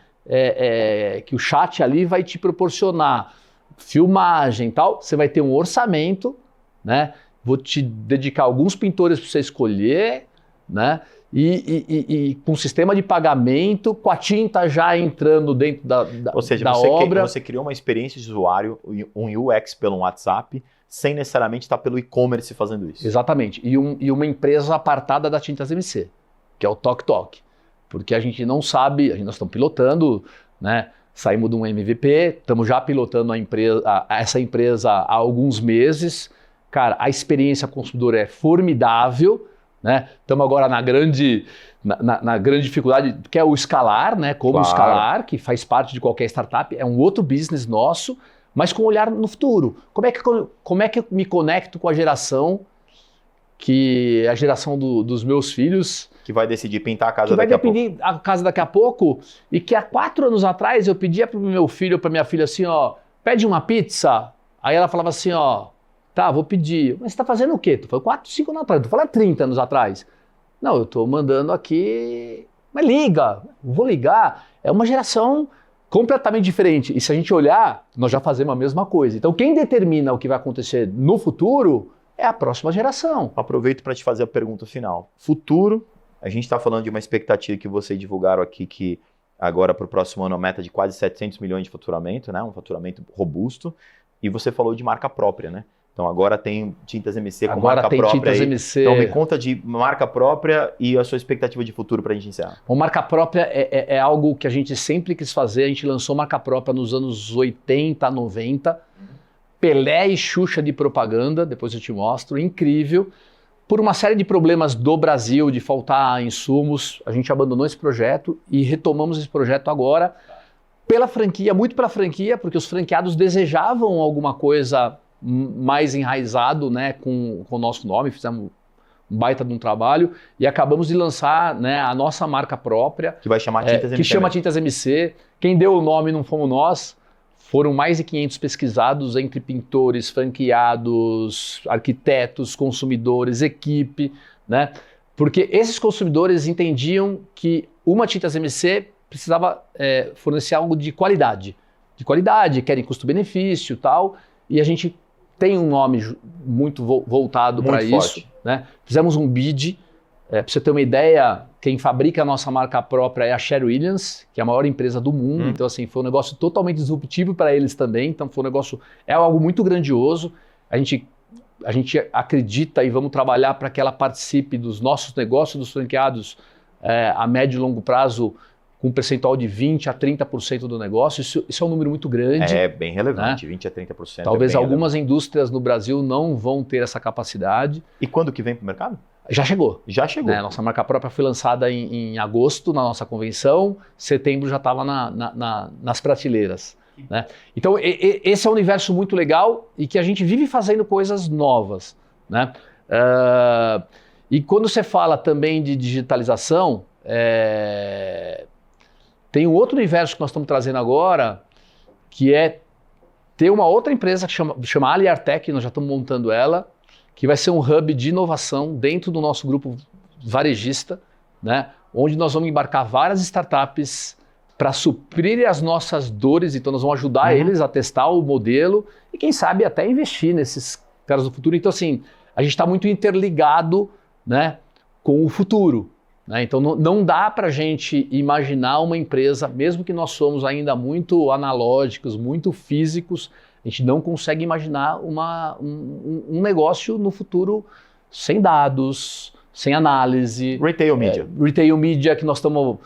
[SPEAKER 2] Que o chat ali vai te proporcionar, filmagem e tal, você vai ter um orçamento, né? Vou te dedicar alguns pintores para você escolher, né? E com sistema de pagamento, com a tinta já entrando dentro da
[SPEAKER 1] Ou seja,
[SPEAKER 2] obra.
[SPEAKER 1] Você criou uma experiência de usuário, um UX pelo WhatsApp, sem necessariamente estar pelo e-commerce fazendo isso.
[SPEAKER 2] Exatamente. E uma empresa apartada da Tintas MC, que é o TokTok. Porque a gente não sabe, nós estamos pilotando, né? Saímos de um MVP, estamos já pilotando essa empresa há alguns meses. Cara, a experiência consumidora é formidável, né? Estamos agora na grande dificuldade, que é o escalar, né? Como escalar, que faz parte de qualquer startup, é um outro business nosso, mas com um olhar no futuro. Como é que eu me conecto com a geração dos meus filhos,
[SPEAKER 1] que vai decidir pintar a casa daqui a pouco.
[SPEAKER 2] Que vai decidir a casa daqui a pouco, e que há 4 anos atrás eu pedia para o meu filho ou para minha filha assim, ó, pede uma pizza. Aí ela falava assim, ó, tá, vou pedir. Mas você está fazendo o quê? Tu falou 4, 5 anos atrás, tu falou 30 anos atrás. Não, eu estou mandando aqui, mas liga, vou ligar. É uma geração completamente diferente. E se a gente olhar, nós já fazemos a mesma coisa. Então quem determina o que vai acontecer no futuro é a próxima geração.
[SPEAKER 1] Aproveito para te fazer a pergunta final. Futuro, a gente está falando de uma expectativa que vocês divulgaram aqui, que agora para o próximo ano a meta de quase 700 milhões de faturamento, né? Um faturamento robusto. E você falou de marca própria, né? Então agora tem Tintas MC com
[SPEAKER 2] agora
[SPEAKER 1] marca
[SPEAKER 2] tem
[SPEAKER 1] própria.
[SPEAKER 2] Tintas MC.
[SPEAKER 1] Então me conta de marca própria e a sua expectativa de futuro para a gente encerrar.
[SPEAKER 2] Bom, marca própria é algo que a gente sempre quis fazer. A gente lançou marca própria nos anos 80, 90. Pelé e Xuxa de propaganda, depois eu te mostro, incrível. Por uma série de problemas do Brasil, de faltar insumos, a gente abandonou esse projeto e retomamos esse projeto agora pela franquia, muito pela franquia, porque os franqueados desejavam alguma coisa mais enraizado, né, com o nosso nome, fizemos um baita de um trabalho e acabamos de lançar, né, a nossa marca própria.
[SPEAKER 1] Que vai chamar Tintas MC.
[SPEAKER 2] Que chama Tintas MC. Quem deu o nome não fomos nós. Foram mais de 500 pesquisados entre pintores, franqueados, arquitetos, consumidores, equipe, né? Porque esses consumidores entendiam que uma Tintas MC precisava fornecer algo de qualidade, querem custo-benefício e tal, e a gente tem um nome muito voltado para isso. Né? Fizemos um bid. Para você ter uma ideia, quem fabrica a nossa marca própria é a Sherwin-Williams, que é a maior empresa do mundo. Então, assim, foi um negócio totalmente disruptivo para eles também. Então, foi um negócio, é algo muito grandioso. A gente acredita e vamos trabalhar para que ela participe dos nossos negócios, dos franqueados, a médio e longo prazo, com um percentual de 20% a 30% do negócio. Isso é um número muito grande.
[SPEAKER 1] É bem relevante, né? 20% a 30%.
[SPEAKER 2] Talvez algumas indústrias no Brasil não vão ter essa capacidade.
[SPEAKER 1] E quando que vem para o mercado?
[SPEAKER 2] Já chegou.
[SPEAKER 1] Já chegou.
[SPEAKER 2] Né? Nossa marca própria foi lançada em agosto, na nossa convenção. Setembro já estava nas prateleiras. Né? Então, esse é um universo muito legal e que a gente vive fazendo coisas novas. Né? E quando você fala também de digitalização, tem um outro universo que nós estamos trazendo agora, que é ter uma outra empresa que chama Aliartec, nós já estamos montando ela, que vai ser um hub de inovação dentro do nosso grupo varejista, né? Onde nós vamos embarcar várias startups para suprir as nossas dores, então nós vamos ajudar eles a testar o modelo e quem sabe até investir nesses caras do futuro. Então assim, a gente está muito interligado, né, com o futuro. Né? Então não dá para a gente imaginar uma empresa, mesmo que nós somos ainda muito analógicos, muito físicos, a gente não consegue imaginar um negócio no futuro sem dados, sem análise.
[SPEAKER 1] Retail Media.
[SPEAKER 2] Retail Media, que nós estamos...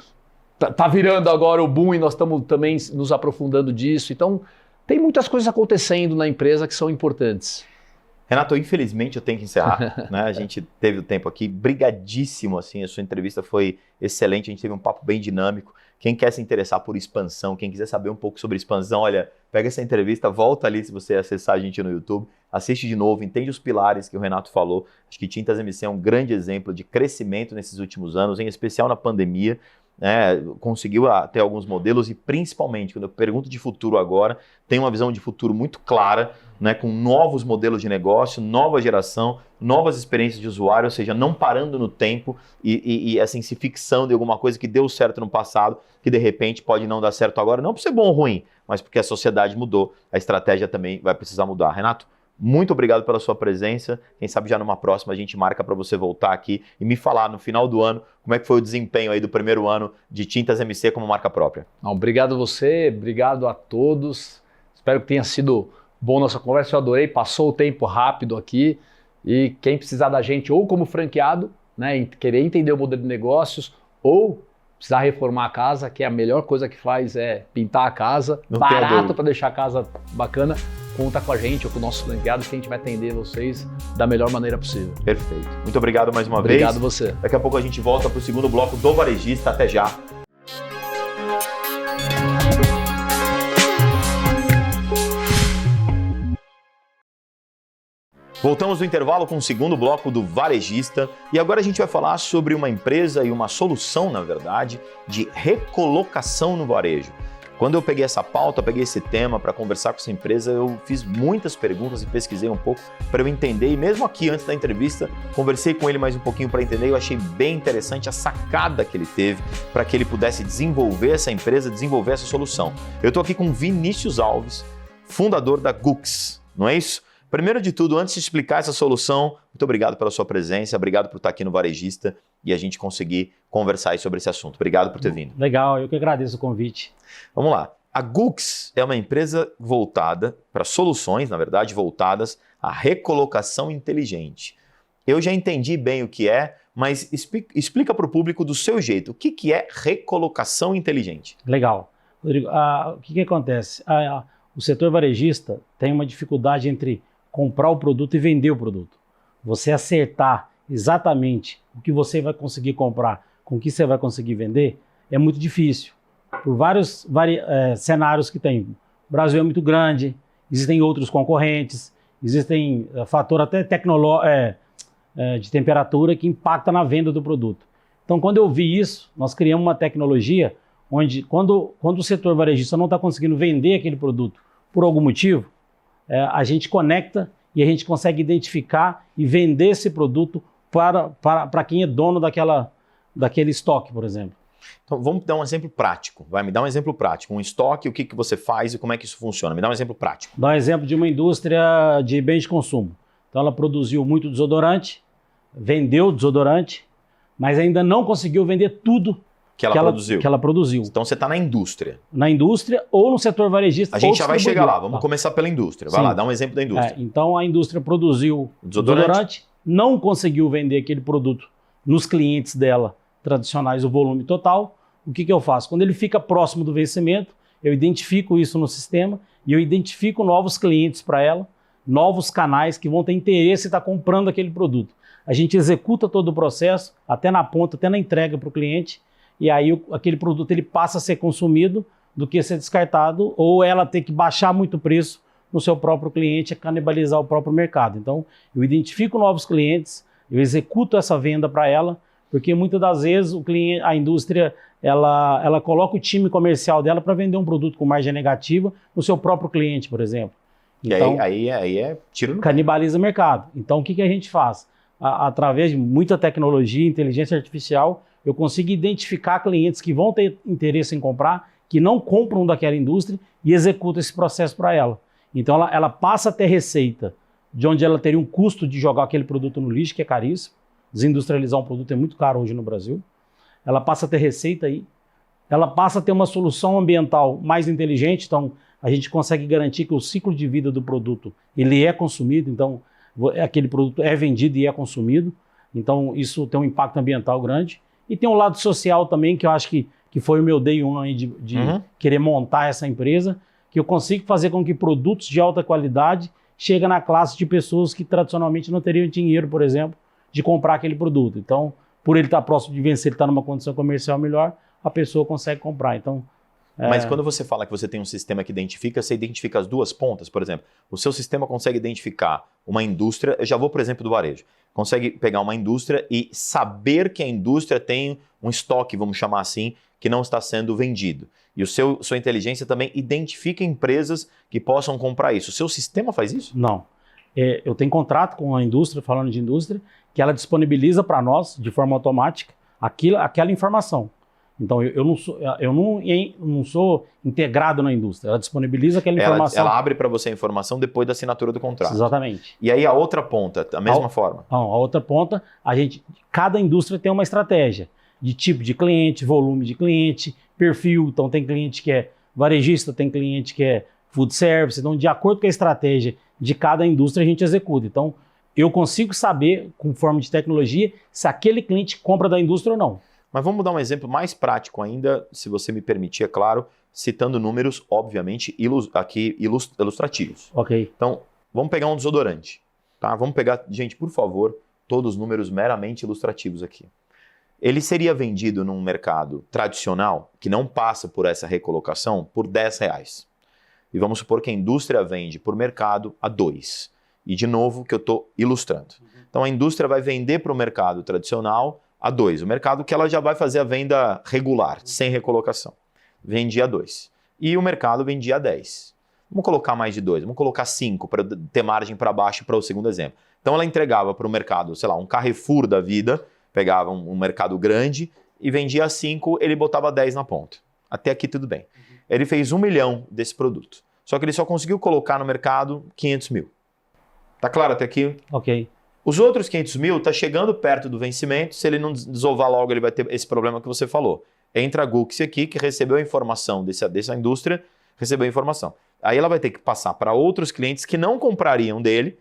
[SPEAKER 2] Tá virando agora o boom e nós estamos também nos aprofundando disso. Então, tem muitas coisas acontecendo na empresa que são importantes.
[SPEAKER 1] Renato, infelizmente eu tenho que encerrar, né? A gente teve o tempo aqui, brigadíssimo, assim, a sua entrevista foi excelente, a gente teve um papo bem dinâmico. Quem quer se interessar por expansão, quem quiser saber um pouco sobre expansão, olha, pega essa entrevista, volta ali se você acessar a gente no YouTube, assiste de novo, entende os pilares que o Renato falou. Acho que Tintas MC é um grande exemplo de crescimento nesses últimos anos, em especial na pandemia. Conseguiu ter alguns modelos e principalmente, quando eu pergunto de futuro agora, tem uma visão de futuro muito clara, né, com novos modelos de negócio, nova geração, novas experiências de usuário, ou seja, não parando no tempo e assim, se fixando em alguma coisa que deu certo no passado, que de repente pode não dar certo agora, não por ser bom ou ruim, mas porque a sociedade mudou, a estratégia também vai precisar mudar. Renato, muito obrigado pela sua presença. Quem sabe já numa próxima a gente marca para você voltar aqui e me falar no final do ano como é que foi o desempenho aí do primeiro ano de Tintas MC como marca própria.
[SPEAKER 2] Obrigado a você, obrigado a todos. Espero que tenha sido bom nossa conversa, eu adorei, passou o tempo rápido aqui e quem precisar da gente ou como franqueado, né, querer entender o modelo de negócios ou precisar reformar a casa, que é a melhor coisa que faz é pintar a casa, barato para deixar a casa bacana, conta com a gente ou com nossos franqueados que a gente vai atender vocês da melhor maneira possível.
[SPEAKER 1] Perfeito. Muito obrigado mais uma
[SPEAKER 2] vez.
[SPEAKER 1] Obrigado
[SPEAKER 2] você.
[SPEAKER 1] Daqui a pouco a gente volta para o segundo bloco do Varejista. Até já. Voltamos do intervalo com o segundo bloco do Varejista e agora a gente vai falar sobre uma empresa e uma solução, na verdade, de recolocação no varejo. Quando eu peguei essa pauta, peguei esse tema para conversar com essa empresa, eu fiz muitas perguntas e pesquisei um pouco para eu entender. E mesmo aqui, antes da entrevista, conversei com ele mais um pouquinho para entender. Eu achei bem interessante a sacada que ele teve para que ele pudesse desenvolver essa empresa, desenvolver essa solução. Eu estou aqui com Vinícius Alves, fundador da Gux, não é isso? Primeiro de tudo, antes de explicar essa solução, muito obrigado pela sua presença, obrigado por estar aqui no Varejista e a gente conseguir conversar aí sobre esse assunto. Obrigado por ter vindo.
[SPEAKER 3] Legal, eu que agradeço o convite.
[SPEAKER 1] Vamos lá. A Gux é uma empresa voltada para soluções, na verdade, voltadas à recolocação inteligente. Eu já entendi bem o que é, mas explica para o público do seu jeito. O que é recolocação inteligente?
[SPEAKER 3] Legal. Rodrigo, o que acontece? O setor varejista tem uma dificuldade entre comprar o produto e vender o produto. Você acertar exatamente o que você vai conseguir comprar com o que você vai conseguir vender é muito difícil. Por vários cenários que tem. O Brasil é muito grande, existem outros concorrentes, existem fator até de temperatura que impacta na venda do produto. Então, quando eu vi isso, nós criamos uma tecnologia onde, quando o setor varejista não está conseguindo vender aquele produto por algum motivo, a gente conecta e a gente consegue identificar e vender esse produto para quem é dono daquele estoque, por exemplo.
[SPEAKER 1] Então, vamos dar um exemplo prático. Vai me dar um exemplo prático. Um estoque, o que você faz e como é que isso funciona. Me dá um exemplo prático.
[SPEAKER 3] Dá um exemplo de uma indústria de bens de consumo. Então, ela produziu muito desodorante, vendeu desodorante, mas ainda não conseguiu vender tudo
[SPEAKER 1] que ela produziu.
[SPEAKER 3] Então,
[SPEAKER 1] você está na indústria.
[SPEAKER 3] Na indústria ou no setor varejista.
[SPEAKER 1] A gente já vai chegar lá. Vamos começar pela indústria. Vai lá, dá um exemplo da indústria.
[SPEAKER 3] Então, a indústria produziu desodorante, não conseguiu vender aquele produto nos clientes dela tradicionais, o volume total. O que eu faço? Quando ele fica próximo do vencimento, eu identifico isso no sistema e eu identifico novos clientes para ela, novos canais que vão ter interesse em estar comprando aquele produto. A gente executa todo o processo, até na ponta, até na entrega para o cliente, e aí aquele produto ele passa a ser consumido do que ser descartado, ou ela ter que baixar muito o preço no seu próprio cliente, canibalizar o próprio mercado. Então, eu identifico novos clientes, eu executo essa venda para ela, porque muitas das vezes o cliente, a indústria ela coloca o time comercial dela para vender um produto com margem negativa no seu próprio cliente, por exemplo.
[SPEAKER 1] Então, e aí é tiro no
[SPEAKER 3] canibaliza o mercado. Então, o que a gente faz? Através de muita tecnologia, inteligência artificial, eu consigo identificar clientes que vão ter interesse em comprar, que não compram daquela indústria e executo esse processo para ela. Então, ela passa a ter receita de onde ela teria um custo de jogar aquele produto no lixo, que é caríssimo. Desindustrializar um produto é muito caro hoje no Brasil. Ela passa a ter receita aí. Ela passa a ter uma solução ambiental mais inteligente. Então, a gente consegue garantir que o ciclo de vida do produto ele é consumido. Então, aquele produto é vendido e é consumido. Então, isso tem um impacto ambiental grande. E tem um lado social também, que eu acho que foi o meu day one aí de querer montar essa empresa, que eu consigo fazer com que produtos de alta qualidade cheguem na classe de pessoas que tradicionalmente não teriam dinheiro, por exemplo, de comprar aquele produto. Então, por ele estar próximo de vencer, ele está numa condição comercial melhor, a pessoa consegue comprar. Então,
[SPEAKER 1] Mas quando você fala que você tem um sistema que identifica, você identifica as duas pontas, por exemplo. O seu sistema consegue identificar uma indústria, eu já vou, por exemplo, do varejo. Consegue pegar uma indústria e saber que a indústria tem um estoque, vamos chamar assim, que não está sendo vendido. E sua inteligência também identifica empresas que possam comprar isso. O seu sistema faz isso?
[SPEAKER 3] Não. Eu tenho contrato com a indústria, falando de indústria, que ela disponibiliza para nós, de forma automática, aquela informação. Então, eu não sou integrado na indústria. Ela disponibiliza aquela informação.
[SPEAKER 1] Ela abre para você a informação depois da assinatura do contrato.
[SPEAKER 3] Exatamente.
[SPEAKER 1] E aí a outra ponta, da mesma forma?
[SPEAKER 3] Não, a outra ponta, cada indústria tem uma estratégia de tipo de cliente, volume de cliente, perfil. Então, tem cliente que é varejista, tem cliente que é food service. Então, de acordo com a estratégia de cada indústria, a gente executa. Então, eu consigo saber, com forma de tecnologia, se aquele cliente compra da indústria ou não.
[SPEAKER 1] Mas vamos dar um exemplo mais prático ainda, se você me permitir, é claro, citando números, obviamente, ilustrativos.
[SPEAKER 3] Ok.
[SPEAKER 1] Então, vamos pegar um desodorante. Tá? Vamos pegar, gente, por favor, todos os números meramente ilustrativos aqui. Ele seria vendido num mercado tradicional, que não passa por essa recolocação, por R$10. E vamos supor que a indústria vende por mercado a 2. E, de novo, que eu estou ilustrando. Então, a indústria vai vender para o mercado tradicional a 2. O mercado que ela já vai fazer a venda regular, sem recolocação. Vendia a 2. E o mercado vendia a 10. Vamos colocar mais de 2, vamos colocar 5 para ter margem para baixo para o segundo exemplo. Então, ela entregava para o mercado, sei lá, um Carrefour da vida, pegava um mercado grande e vendia a 5, ele botava 10 na ponta. Até aqui tudo bem. Ele fez 1 milhão desse produto. Só que ele só conseguiu colocar no mercado 500 mil. Tá claro até aqui?
[SPEAKER 3] Ok.
[SPEAKER 1] Os outros 500 mil tá chegando perto do vencimento, se ele não desovar logo, ele vai ter esse problema que você falou. Entra a Guxi aqui, que recebeu a informação dessa indústria, recebeu a informação. Aí ela vai ter que passar para outros clientes que não comprariam dele,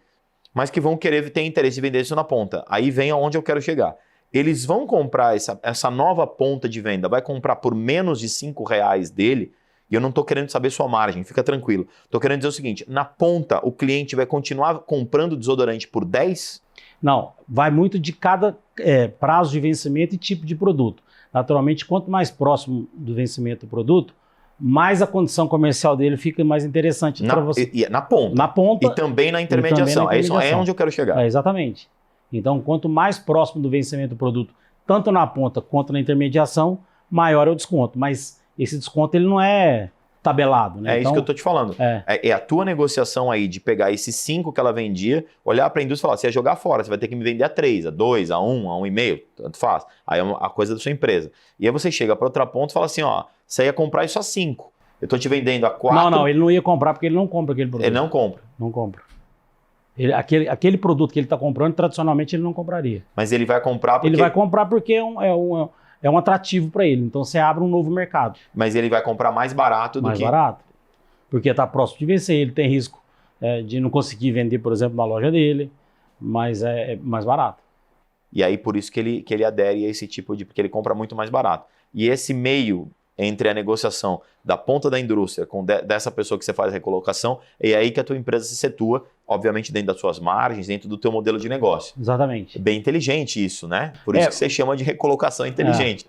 [SPEAKER 1] mas que vão querer ter interesse em vender isso na ponta. Aí vem aonde eu quero chegar. Eles vão comprar essa nova ponta de venda, vai comprar por menos de R$5 dele, e eu não estou querendo saber sua margem, fica tranquilo. Estou querendo dizer o seguinte, na ponta o cliente vai continuar comprando desodorante por 10?
[SPEAKER 3] Não, vai muito de cada prazo de vencimento e tipo de produto. Naturalmente, quanto mais próximo do vencimento do produto, mais a condição comercial dele fica mais interessante para você.
[SPEAKER 1] Na ponta.
[SPEAKER 3] Na ponta.
[SPEAKER 1] E também na intermediação. É onde eu quero chegar.
[SPEAKER 3] Exatamente. Então, quanto mais próximo do vencimento do produto, tanto na ponta quanto na intermediação, maior é o desconto. Mas esse desconto ele não é tabelado, né?
[SPEAKER 1] É
[SPEAKER 3] então,
[SPEAKER 1] isso que eu tô te falando. É a tua negociação aí de pegar esses 5 que ela vendia, olhar para a indústria e falar, você ia jogar fora, você vai ter que me vender a 3, a 2, a 1, a 1,5, tanto faz. Aí é a coisa da sua empresa. E aí você chega para outra ponta e fala assim, ó, você ia comprar isso a 5. Eu tô te vendendo a 4.
[SPEAKER 3] Não, ele não ia comprar porque ele não compra aquele produto.
[SPEAKER 1] Ele não compra.
[SPEAKER 3] Não compra. Aquele produto que ele está comprando, tradicionalmente ele não compraria.
[SPEAKER 1] Mas ele vai comprar porque...
[SPEAKER 3] Ele vai comprar porque é um atrativo para ele. Então você abre um novo mercado.
[SPEAKER 1] Mas ele vai comprar mais barato do que...
[SPEAKER 3] Mais barato. Porque está próximo de vencer, ele tem risco de não conseguir vender, por exemplo, na loja dele, mas é mais barato.
[SPEAKER 1] E aí por isso que ele adere a esse tipo de... Porque ele compra muito mais barato. E esse meio entre a negociação da ponta da indústria com dessa pessoa que você faz a recolocação, é aí que a tua empresa se situa, obviamente dentro das suas margens, dentro do teu modelo de negócio.
[SPEAKER 3] Exatamente.
[SPEAKER 1] Bem inteligente isso, né? Por isso que você chama de recolocação inteligente.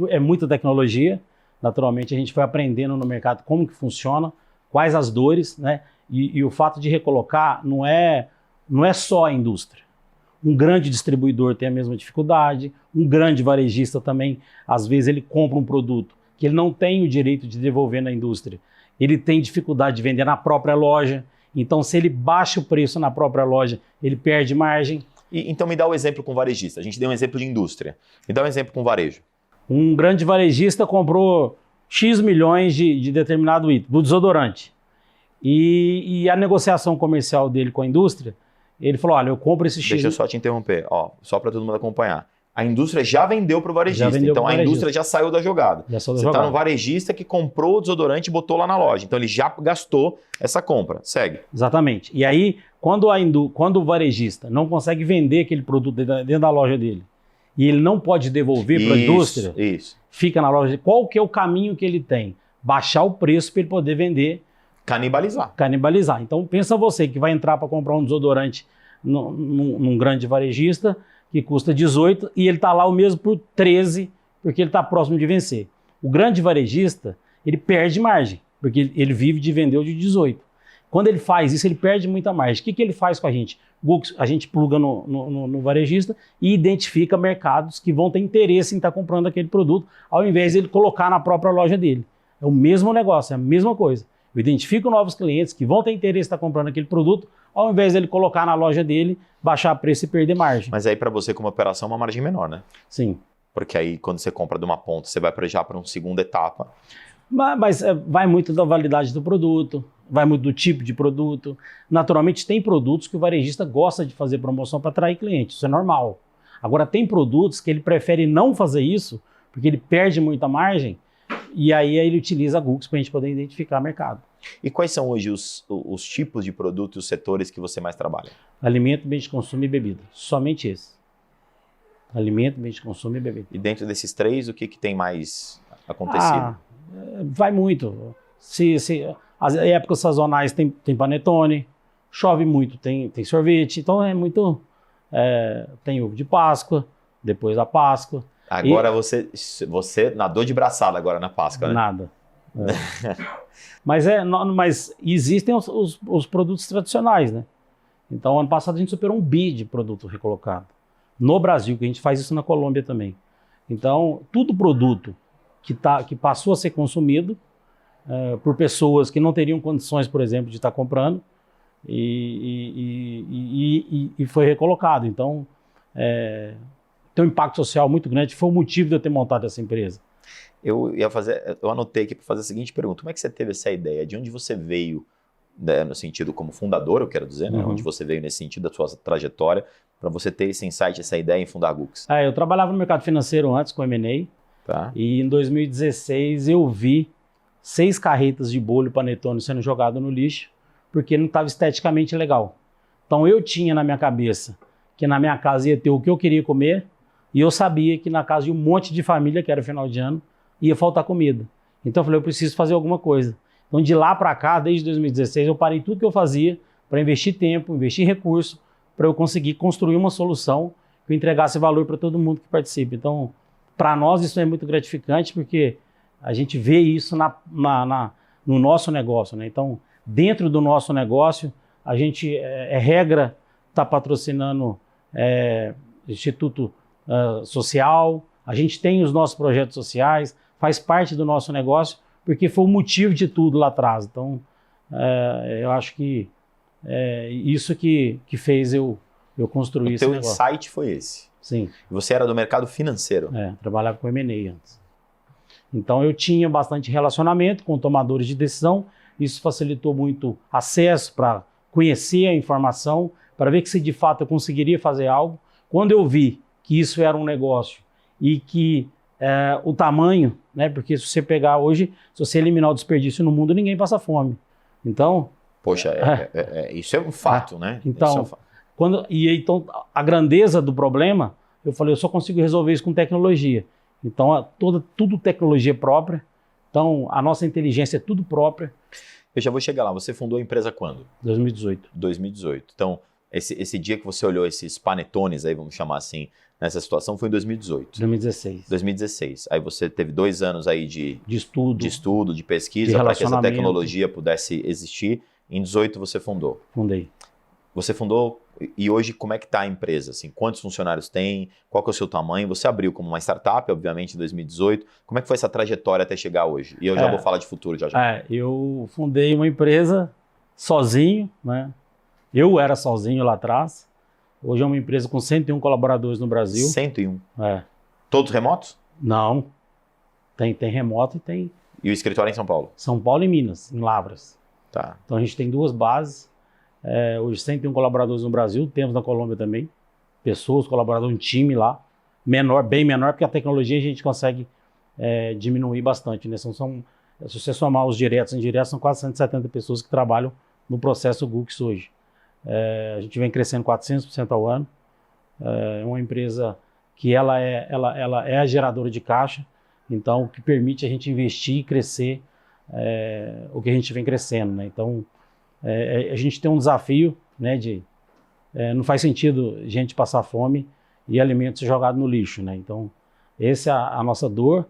[SPEAKER 3] É muita tecnologia. Naturalmente a gente foi aprendendo no mercado como que funciona, quais as dores, né? E o fato de recolocar não é só a indústria. Um grande distribuidor tem a mesma dificuldade, um grande varejista também, às vezes ele compra um produto que ele não tem o direito de devolver na indústria. Ele tem dificuldade de vender na própria loja, então se ele baixa o preço na própria loja, ele perde margem.
[SPEAKER 1] Então me dá o exemplo com varejista. A gente deu um exemplo de indústria. Me dá um exemplo com varejo.
[SPEAKER 3] Um grande varejista comprou X milhões de determinado item, do desodorante. E a negociação comercial dele com a indústria, ele falou, olha, eu compro esse X...
[SPEAKER 1] Deixa eu só te interromper, só para todo mundo acompanhar. A indústria já vendeu para o varejista, então a indústria já saiu da jogada. Você está no varejista que comprou o desodorante e botou lá na loja, então ele já gastou essa compra. Segue.
[SPEAKER 3] Exatamente. E aí, quando o varejista não consegue vender aquele produto dentro da loja dele, e ele não pode devolver para a indústria, fica na loja dele, qual que é o caminho que ele tem? Baixar o preço para ele poder vender. Canibalizar. Então, pensa você que vai entrar para comprar um desodorante num grande varejista, que custa 18 e ele está lá o mesmo por 13, porque ele está próximo de vencer. O grande varejista, ele perde margem, porque ele vive de vender o de 18. Quando ele faz isso, ele perde muita margem. O que ele faz com a gente? A gente pluga no varejista e identifica mercados que vão ter interesse em estar comprando aquele produto, ao invés de ele colocar na própria loja dele. É o mesmo negócio, é a mesma coisa. Eu identifico novos clientes que vão ter interesse em estar comprando aquele produto, ao invés de ele colocar na loja dele, baixar preço e perder margem.
[SPEAKER 1] Mas aí para você como operação é uma margem menor, né?
[SPEAKER 3] Sim.
[SPEAKER 1] Porque aí quando você compra de uma ponta, você vai já para uma segunda etapa.
[SPEAKER 3] Mas vai muito da validade do produto, vai muito do tipo de produto. Naturalmente tem produtos que o varejista gosta de fazer promoção para atrair clientes, isso é normal. Agora tem produtos que ele prefere não fazer isso, porque ele perde muita margem, e aí ele utiliza a Gux para a gente poder identificar mercado.
[SPEAKER 1] E quais são hoje os tipos de produtos e os setores que você mais trabalha?
[SPEAKER 3] Alimento, bem de consumo e bebida. Somente esse. Alimento, bem de consumo e bebida.
[SPEAKER 1] E dentro desses 3, o que tem mais acontecido?
[SPEAKER 3] Vai muito. As épocas sazonais tem panetone, chove muito, tem sorvete. Então é muito... tem ovo de Páscoa, depois da Páscoa.
[SPEAKER 1] Agora você nadou de braçada agora na Páscoa, né?
[SPEAKER 3] Nada. Mas existem os produtos tradicionais, né? Então, ano passado a gente superou 1 bi de produto recolocado. No Brasil, que a gente faz isso na Colômbia também. Então, tudo produto que passou a ser consumido por pessoas que não teriam condições, por exemplo, de estar comprando e foi recolocado. Então, tem um impacto social muito grande, foi o motivo de eu ter montado essa empresa.
[SPEAKER 1] Eu anotei aqui para fazer a seguinte pergunta: como é que você teve essa ideia? De onde você veio, né, no sentido como fundador, eu quero dizer, né? Onde você veio nesse sentido da sua trajetória, para você ter esse insight, essa ideia em fundar a Gux?
[SPEAKER 3] Eu trabalhava no mercado financeiro antes com M&A, e em 2016 eu vi 6 carretas de bolho panetone sendo jogado no lixo, porque não estava esteticamente legal. Então eu tinha na minha cabeça que na minha casa ia ter o que eu queria comer, e eu sabia que na casa de um monte de família, que era final de ano, ia faltar comida. Então eu falei, eu preciso fazer alguma coisa. Então de lá para cá, desde 2016, eu parei tudo que eu fazia para investir tempo, investir recurso, para eu conseguir construir uma solução que entregasse valor para todo mundo que participa. Então, para nós isso é muito gratificante, porque a gente vê isso no nosso negócio, né? Então, dentro do nosso negócio, a gente, regra, está patrocinando Instituto Social, a gente tem os nossos projetos sociais, faz parte do nosso negócio, porque foi o motivo de tudo lá atrás. Então, eu acho que isso que fez eu construir esse negócio.
[SPEAKER 1] O teu insight foi esse?
[SPEAKER 3] Sim.
[SPEAKER 1] Você era do mercado financeiro?
[SPEAKER 3] Trabalhava com M&A antes. Então, eu tinha bastante relacionamento com tomadores de decisão, isso facilitou muito acesso para conhecer a informação, para ver que se de fato eu conseguiria fazer algo. Quando eu vi que isso era um negócio e que o tamanho, né? Porque se você pegar hoje, se você eliminar o desperdício no mundo, ninguém passa fome. Então...
[SPEAKER 1] Poxa, isso é um fato, né?
[SPEAKER 3] Então,
[SPEAKER 1] isso é um fato.
[SPEAKER 3] Então, a grandeza do problema, eu falei, eu só consigo resolver isso com tecnologia. Então, tudo tecnologia própria. Então, a nossa inteligência é tudo própria.
[SPEAKER 1] Eu já vou chegar lá. Você fundou a empresa quando?
[SPEAKER 3] 2018.
[SPEAKER 1] 2018. Então, esse dia que você olhou esses panetones aí, vamos chamar assim, nessa situação, foi em 2018.
[SPEAKER 3] 2016.
[SPEAKER 1] 2016. Aí você teve 2 anos aí de estudo, de pesquisa, para que essa tecnologia pudesse existir. Em 2018 você fundou.
[SPEAKER 3] Fundei.
[SPEAKER 1] Você fundou, e hoje como é que está a empresa? Assim, quantos funcionários tem? Qual que é o seu tamanho? Você abriu como uma startup, obviamente, em 2018. Como é que foi essa trajetória até chegar hoje? E eu já vou falar de futuro já.
[SPEAKER 3] Eu fundei uma empresa sozinho, né? Eu era sozinho lá atrás. Hoje é uma empresa com 101 colaboradores no Brasil.
[SPEAKER 1] 101?
[SPEAKER 3] É.
[SPEAKER 1] Todos remotos?
[SPEAKER 3] Não. Tem remoto e tem...
[SPEAKER 1] E o escritório é em São Paulo?
[SPEAKER 3] São Paulo e Minas, em Lavras.
[SPEAKER 1] Tá.
[SPEAKER 3] Então a gente tem 2 bases. Hoje 101 colaboradores no Brasil, temos na Colômbia também. Pessoas, colaboradores, um time lá. Menor, bem menor, porque a tecnologia a gente consegue diminuir bastante, né? Se você somar os diretos e indiretos, são quase 170 pessoas que trabalham no processo Gux hoje. A gente vem crescendo 400% ao ano. É uma empresa que ela é a geradora de caixa, então o que permite a gente investir e crescer o que a gente vem crescendo, né? Então a gente tem um desafio, né, não faz sentido a gente passar fome e alimentos jogados no lixo, né? Então essa é a nossa dor.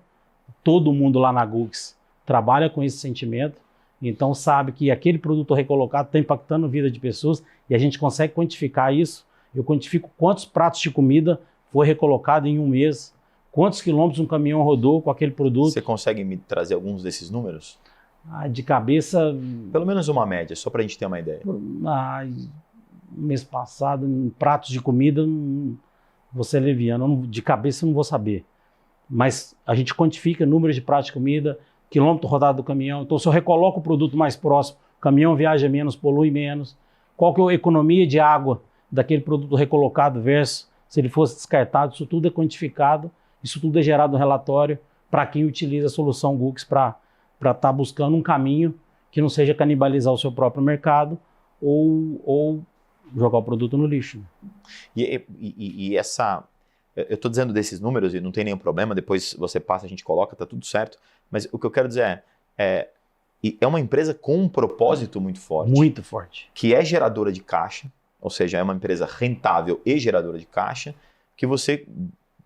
[SPEAKER 3] Todo mundo lá na Gux trabalha com esse sentimento. Então sabe que aquele produto recolocado está impactando a vida de pessoas e a gente consegue quantificar isso. Eu quantifico quantos pratos de comida foi recolocado em um mês, quantos quilômetros um caminhão rodou com aquele produto.
[SPEAKER 1] Você consegue me trazer alguns desses números?
[SPEAKER 3] De cabeça...
[SPEAKER 1] Pelo menos uma média, só para a gente ter uma ideia.
[SPEAKER 3] Mês passado, em pratos de comida, vou ser leviano, de cabeça eu não vou saber. Mas a gente quantifica números de pratos de comida, quilômetro rodado do caminhão. Então, se eu recoloco o produto mais próximo, o caminhão viaja menos, polui menos. Qual que é a economia de água daquele produto recolocado versus se ele fosse descartado? Isso tudo é quantificado, isso tudo é gerado no relatório para quem utiliza a solução Gux para estar buscando um caminho que não seja canibalizar o seu próprio mercado ou jogar o produto no lixo.
[SPEAKER 1] E essa... Eu estou dizendo desses números e não tem nenhum problema, depois você passa, a gente coloca, tá tudo certo. Mas o que eu quero dizer é uma empresa com um propósito muito forte.
[SPEAKER 3] Muito forte.
[SPEAKER 1] Que é geradora de caixa, ou seja, é uma empresa rentável e geradora de caixa, que você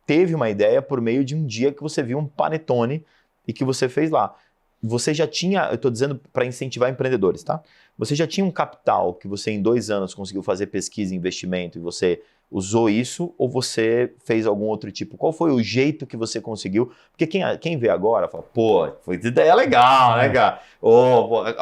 [SPEAKER 1] teve uma ideia por meio de um dia que você viu um panetone e que você fez lá. Você já tinha, eu estou dizendo para incentivar empreendedores, tá? Você já tinha um capital que você em 2 anos conseguiu fazer pesquisa e investimento e você usou isso, ou você fez algum outro tipo? Qual foi o jeito que você conseguiu? Porque quem vê agora fala, pô, foi ideia legal, né, cara?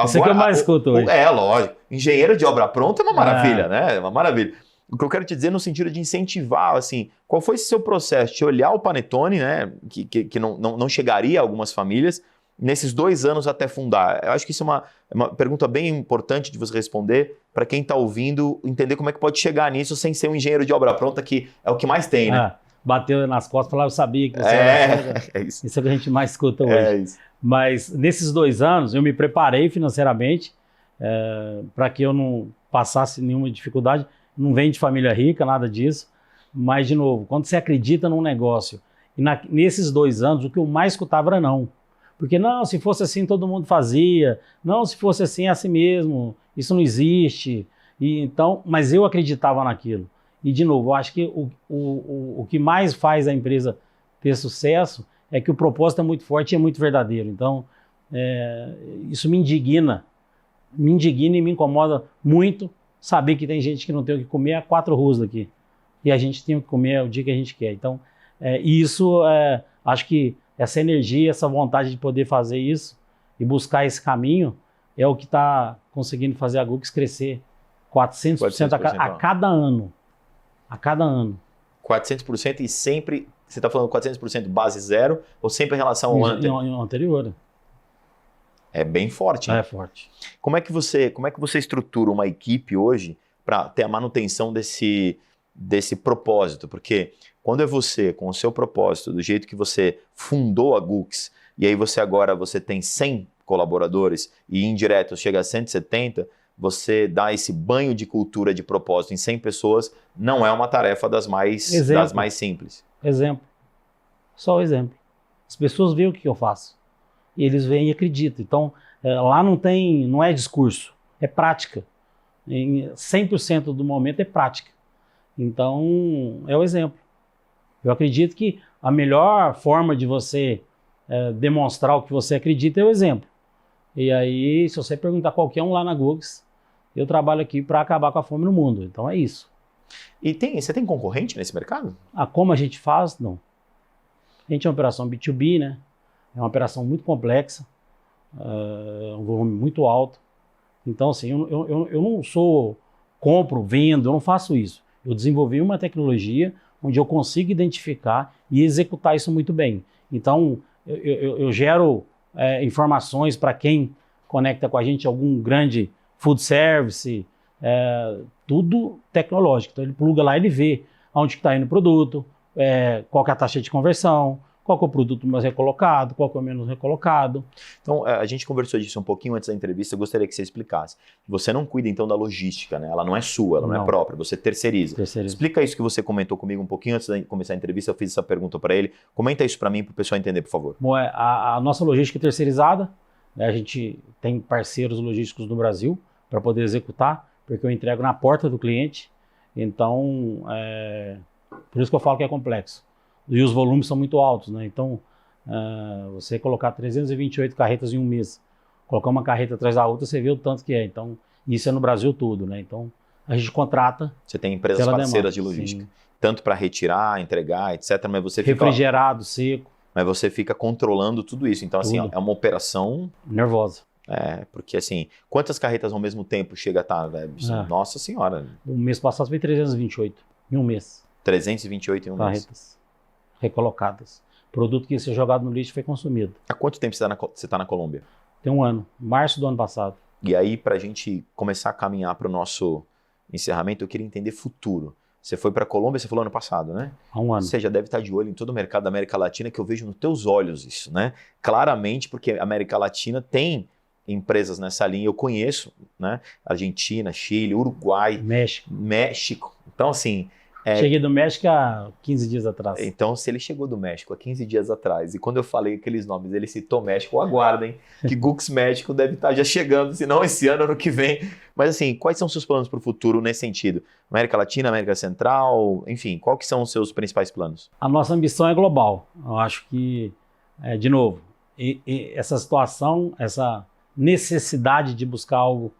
[SPEAKER 3] Isso é que eu mais escuto hoje.
[SPEAKER 1] Lógico. Engenheiro de obra pronta é uma maravilha, né? É uma maravilha. O que eu quero te dizer no sentido de incentivar, assim, qual foi esse seu processo de olhar o panetone, né, que não chegaria a algumas famílias, nesses 2 anos até fundar? Eu acho que isso é uma pergunta bem importante de você responder para quem está ouvindo, entender como é que pode chegar nisso sem ser um engenheiro de obra pronta, que é o que mais tem, né?
[SPEAKER 3] Bateu nas costas e falou, eu sabia que você era...
[SPEAKER 1] É isso.
[SPEAKER 3] Isso é o que a gente mais escuta hoje.
[SPEAKER 1] É isso.
[SPEAKER 3] Mas nesses 2 anos eu me preparei financeiramente para que eu não passasse nenhuma dificuldade. Não vem de família rica, nada disso. Mas, de novo, quando você acredita num negócio, e nesses 2 anos o que eu mais escutava era não. Porque não, se fosse assim todo mundo fazia, não, se fosse assim é assim mesmo, isso não existe. Mas eu acreditava naquilo. E de novo, eu acho que o que mais faz a empresa ter sucesso é que o propósito é muito forte e é muito verdadeiro. Então, isso me indigna e me incomoda muito saber que tem gente que não tem o que comer há 4 ruas daqui. E a gente tem o que comer o dia que a gente quer. Então, acho que essa energia, essa vontade de poder fazer isso, e buscar esse caminho é o que está conseguindo fazer a Gux crescer 400% a cada ano. A cada ano.
[SPEAKER 1] 400% e sempre, você está falando 400% base zero ou sempre em relação ao ano
[SPEAKER 3] anterior?
[SPEAKER 1] É bem forte. Hein?
[SPEAKER 3] É forte.
[SPEAKER 1] Como é que você estrutura uma equipe hoje para ter a manutenção desse propósito? Porque quando é você, com o seu propósito, do jeito que você fundou a Gux, e aí você tem 100 colaboradores e indiretos chega a 170, você dá esse banho de cultura de propósito em 100 pessoas, não é uma tarefa das mais simples.
[SPEAKER 3] Exemplo. Só o exemplo. As pessoas veem o que eu faço. E eles veem e acreditam. Então, lá não é discurso, é prática. Em 100% do momento é prática. Então, é o exemplo. Eu acredito que a melhor forma de você demonstrar o que você acredita é o exemplo. E aí, se você perguntar qualquer um lá na Gux, eu trabalho aqui para acabar com a fome no mundo. Então, é isso.
[SPEAKER 1] E você tem concorrente nesse mercado?
[SPEAKER 3] Como a gente faz? Não. A gente é uma operação B2B, né? É uma operação muito complexa, um volume muito alto. Então, assim, eu não compro, vendo, eu não faço isso. Eu desenvolvi uma tecnologia onde eu consigo identificar e executar isso muito bem. Então, eu gero informações para quem conecta com a gente, algum grande food service, tudo tecnológico. Então, ele pluga lá, ele vê onde está indo o produto, qual que é a taxa de conversão, qual que é o produto mais recolocado, qual que é o menos recolocado.
[SPEAKER 1] Então, a gente conversou disso um pouquinho antes da entrevista, eu gostaria que você explicasse. Você não cuida, então, da logística, né? Ela não é sua, ela não é própria, você terceiriza. Explica isso que você comentou comigo um pouquinho antes de começar a entrevista, eu fiz essa pergunta para ele. Comenta isso para mim, para o pessoal entender, por favor.
[SPEAKER 3] Bom, a nossa logística é terceirizada, né? A gente tem parceiros logísticos no Brasil para poder executar, porque eu entrego na porta do cliente. Então, por isso que eu falo que é complexo. E os volumes são muito altos, né? Então, você colocar 328 carretas em um mês, colocar uma carreta atrás da outra, você vê o tanto que é. Então, isso é no Brasil todo, né? Então, a gente contrata.
[SPEAKER 1] Você tem empresas parceiras de logística, tanto para retirar, entregar, etc. Mas você
[SPEAKER 3] refrigerado, seco.
[SPEAKER 1] Mas você fica controlando tudo isso. Então, assim, é uma operação
[SPEAKER 3] nervosa.
[SPEAKER 1] Porque assim, quantas carretas ao mesmo tempo chega a estar, velho? Nossa Senhora.
[SPEAKER 3] O mês passado foi 328 em um mês.
[SPEAKER 1] 328 em um mês.
[SPEAKER 3] Carretas recolocadas. Produto que ia ser jogado no lixo foi consumido.
[SPEAKER 1] Há quanto tempo você está na Colômbia?
[SPEAKER 3] Tem um ano, março do ano passado.
[SPEAKER 1] E aí, para a gente começar a caminhar para o nosso encerramento, eu queria entender futuro. Você foi para a Colômbia, você falou ano passado, né?
[SPEAKER 3] Há um ano.
[SPEAKER 1] Você já deve estar de olho em todo o mercado da América Latina, que eu vejo nos teus olhos isso, né? Claramente, porque a América Latina tem empresas nessa linha, eu conheço, né? Argentina, Chile, Uruguai, México. Então, assim...
[SPEAKER 3] Cheguei do México há 15 dias atrás.
[SPEAKER 1] Então, se ele chegou do México há 15 dias atrás, e quando eu falei aqueles nomes, ele citou México, aguardem, que Gux México deve estar já chegando, se não esse ano que vem. Mas assim, quais são os seus planos para o futuro nesse sentido? América Latina, América Central, enfim, quais que são os seus principais planos?
[SPEAKER 3] A nossa ambição é global. Eu acho que, de novo, essa situação, essa necessidade de buscar algo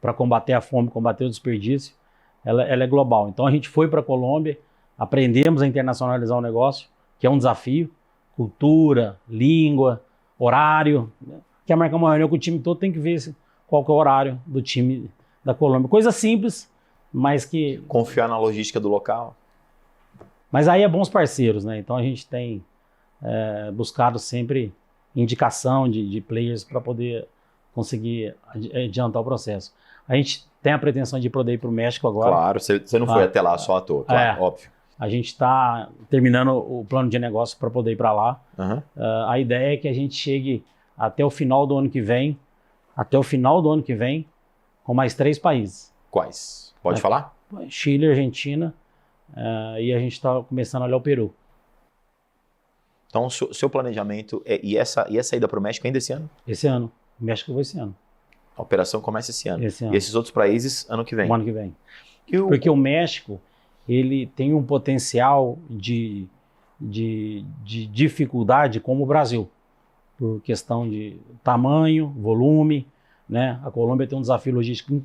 [SPEAKER 3] para combater a fome, combater o desperdício, ela é global. Então a gente foi para a Colômbia, aprendemos a internacionalizar o negócio, que é um desafio, cultura, língua, horário, né? Quer marcar uma reunião com o time todo, tem que ver qual que é o horário do time da Colômbia. Coisa simples, mas que...
[SPEAKER 1] Confiar na logística do local.
[SPEAKER 3] Mas aí é bons parceiros, né? Então a gente tem buscado sempre indicação de players para poder conseguir adiantar o processo. A gente tem a pretensão de poder ir para o México agora.
[SPEAKER 1] Claro, você não foi até lá só à toa, claro, óbvio.
[SPEAKER 3] A gente está terminando o plano de negócio para poder ir para lá.
[SPEAKER 1] Uhum.
[SPEAKER 3] A ideia é que a gente chegue até o final do ano que vem, com mais 3 países.
[SPEAKER 1] Quais? Pode falar?
[SPEAKER 3] Chile, Argentina, e a gente está começando a olhar o Peru.
[SPEAKER 1] Então, o seu planejamento, e essa ida para o México ainda esse ano?
[SPEAKER 3] Esse ano. O México foi esse ano.
[SPEAKER 1] A operação começa esse ano. E esses outros países, ano que vem?
[SPEAKER 3] O ano que vem. Porque o México, ele tem um potencial de dificuldade como o Brasil, por questão de tamanho, volume, né? A Colômbia tem um desafio logístico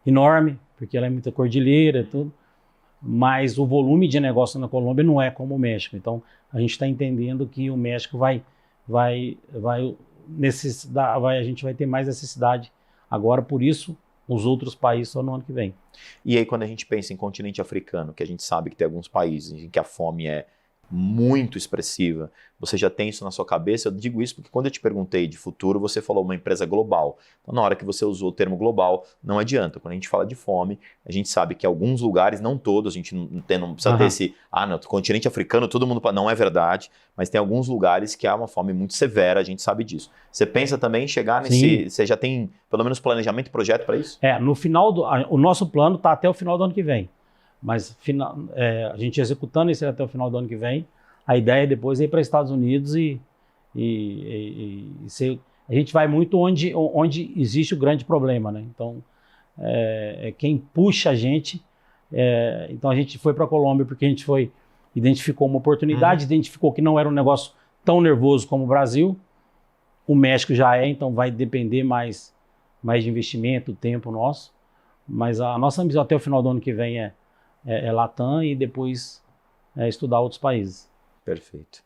[SPEAKER 3] enorme, porque ela é muita cordilheira e tudo, mas o volume de negócio na Colômbia não é como o México. Então, a gente está entendendo que o México vai a gente vai ter mais necessidade agora, por isso os outros países só no ano que vem.
[SPEAKER 1] E aí quando a gente pensa em continente africano, que a gente sabe que tem alguns países em que a fome é muito expressiva, você já tem isso na sua cabeça? Eu digo isso porque quando eu te perguntei de futuro, você falou uma empresa global. Então, na hora que você usou o termo global, não adianta. Quando a gente fala de fome, a gente sabe que alguns lugares, não todos, a gente não precisa ter esse, no continente africano todo mundo... Não é verdade, mas tem alguns lugares que há uma fome muito severa, a gente sabe disso. Você pensa também em chegar nesse... Você já tem, pelo menos, planejamento e projeto para isso?
[SPEAKER 3] No final o nosso plano está até o final do ano que vem. Mas a gente executando isso até o final do ano que vem, a ideia é depois ir para os Estados Unidos a gente vai muito onde existe o grande problema, né? Então, quem puxa a gente, então a gente foi para a Colômbia porque a gente identificou uma oportunidade, identificou que não era um negócio tão nervoso como o Brasil, o México já então vai depender mais de investimento, tempo nosso, mas a nossa ambição até o final do ano que vem é Latam e depois estudar outros países.
[SPEAKER 1] Perfeito.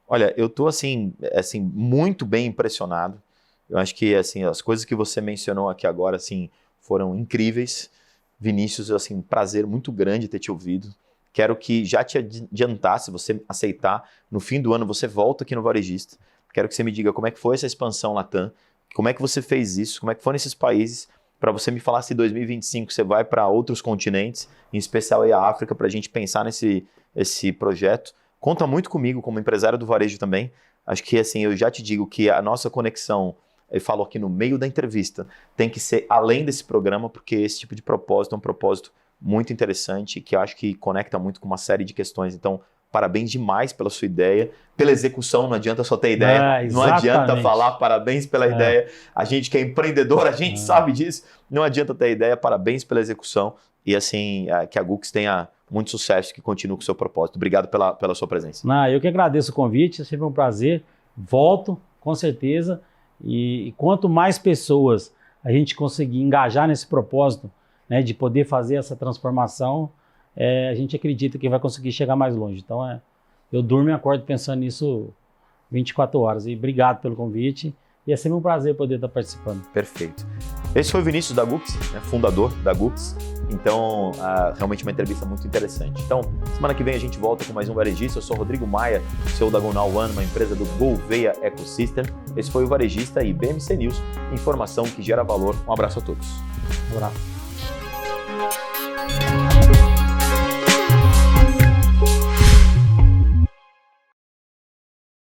[SPEAKER 1] Olha, eu estou assim, muito bem impressionado. Eu acho que assim, as coisas que você mencionou aqui agora assim, foram incríveis. Vinícius, assim, prazer muito grande ter te ouvido. Quero que já te adiantar, se você aceitar, no fim do ano você volta aqui no Varejista. Quero que você me diga como é que foi essa expansão Latam, como é que você fez isso, como é que foi nesses países, para você me falar se em 2025 você vai para outros continentes, em especial aí a África, para a gente pensar esse projeto. Conta muito comigo como empresário do varejo também. Acho que assim, eu já te digo que a nossa conexão, eu falo aqui no meio da entrevista, tem que ser além desse programa, porque esse tipo de propósito é um propósito muito interessante, que eu acho que conecta muito com uma série de questões. Então, parabéns demais pela sua ideia, pela execução, não adianta só ter ideia, não adianta falar parabéns pela ideia, a gente que é empreendedor, a gente sabe disso, não adianta ter ideia, parabéns pela execução e assim, que a Gux tenha muito sucesso, que continue com o seu propósito. Obrigado pela sua presença.
[SPEAKER 3] Eu que agradeço o convite, é sempre um prazer, volto com certeza e quanto mais pessoas a gente conseguir engajar nesse propósito, né, de poder fazer essa transformação, a gente acredita que vai conseguir chegar mais longe. Então, eu durmo e acordo pensando nisso 24 horas. E obrigado pelo convite. E é sempre um prazer poder estar participando.
[SPEAKER 1] Perfeito. Esse foi o Vinícius da Gux, né, fundador da Gux. Então, realmente uma entrevista muito interessante. Então, semana que vem a gente volta com mais um Varejista. Eu sou Rodrigo Maia, CEO da Gonal One, uma empresa do Gouveia Ecosystem. Esse foi o Varejista e BMC News, informação que gera valor. Um abraço a todos.
[SPEAKER 3] Um abraço.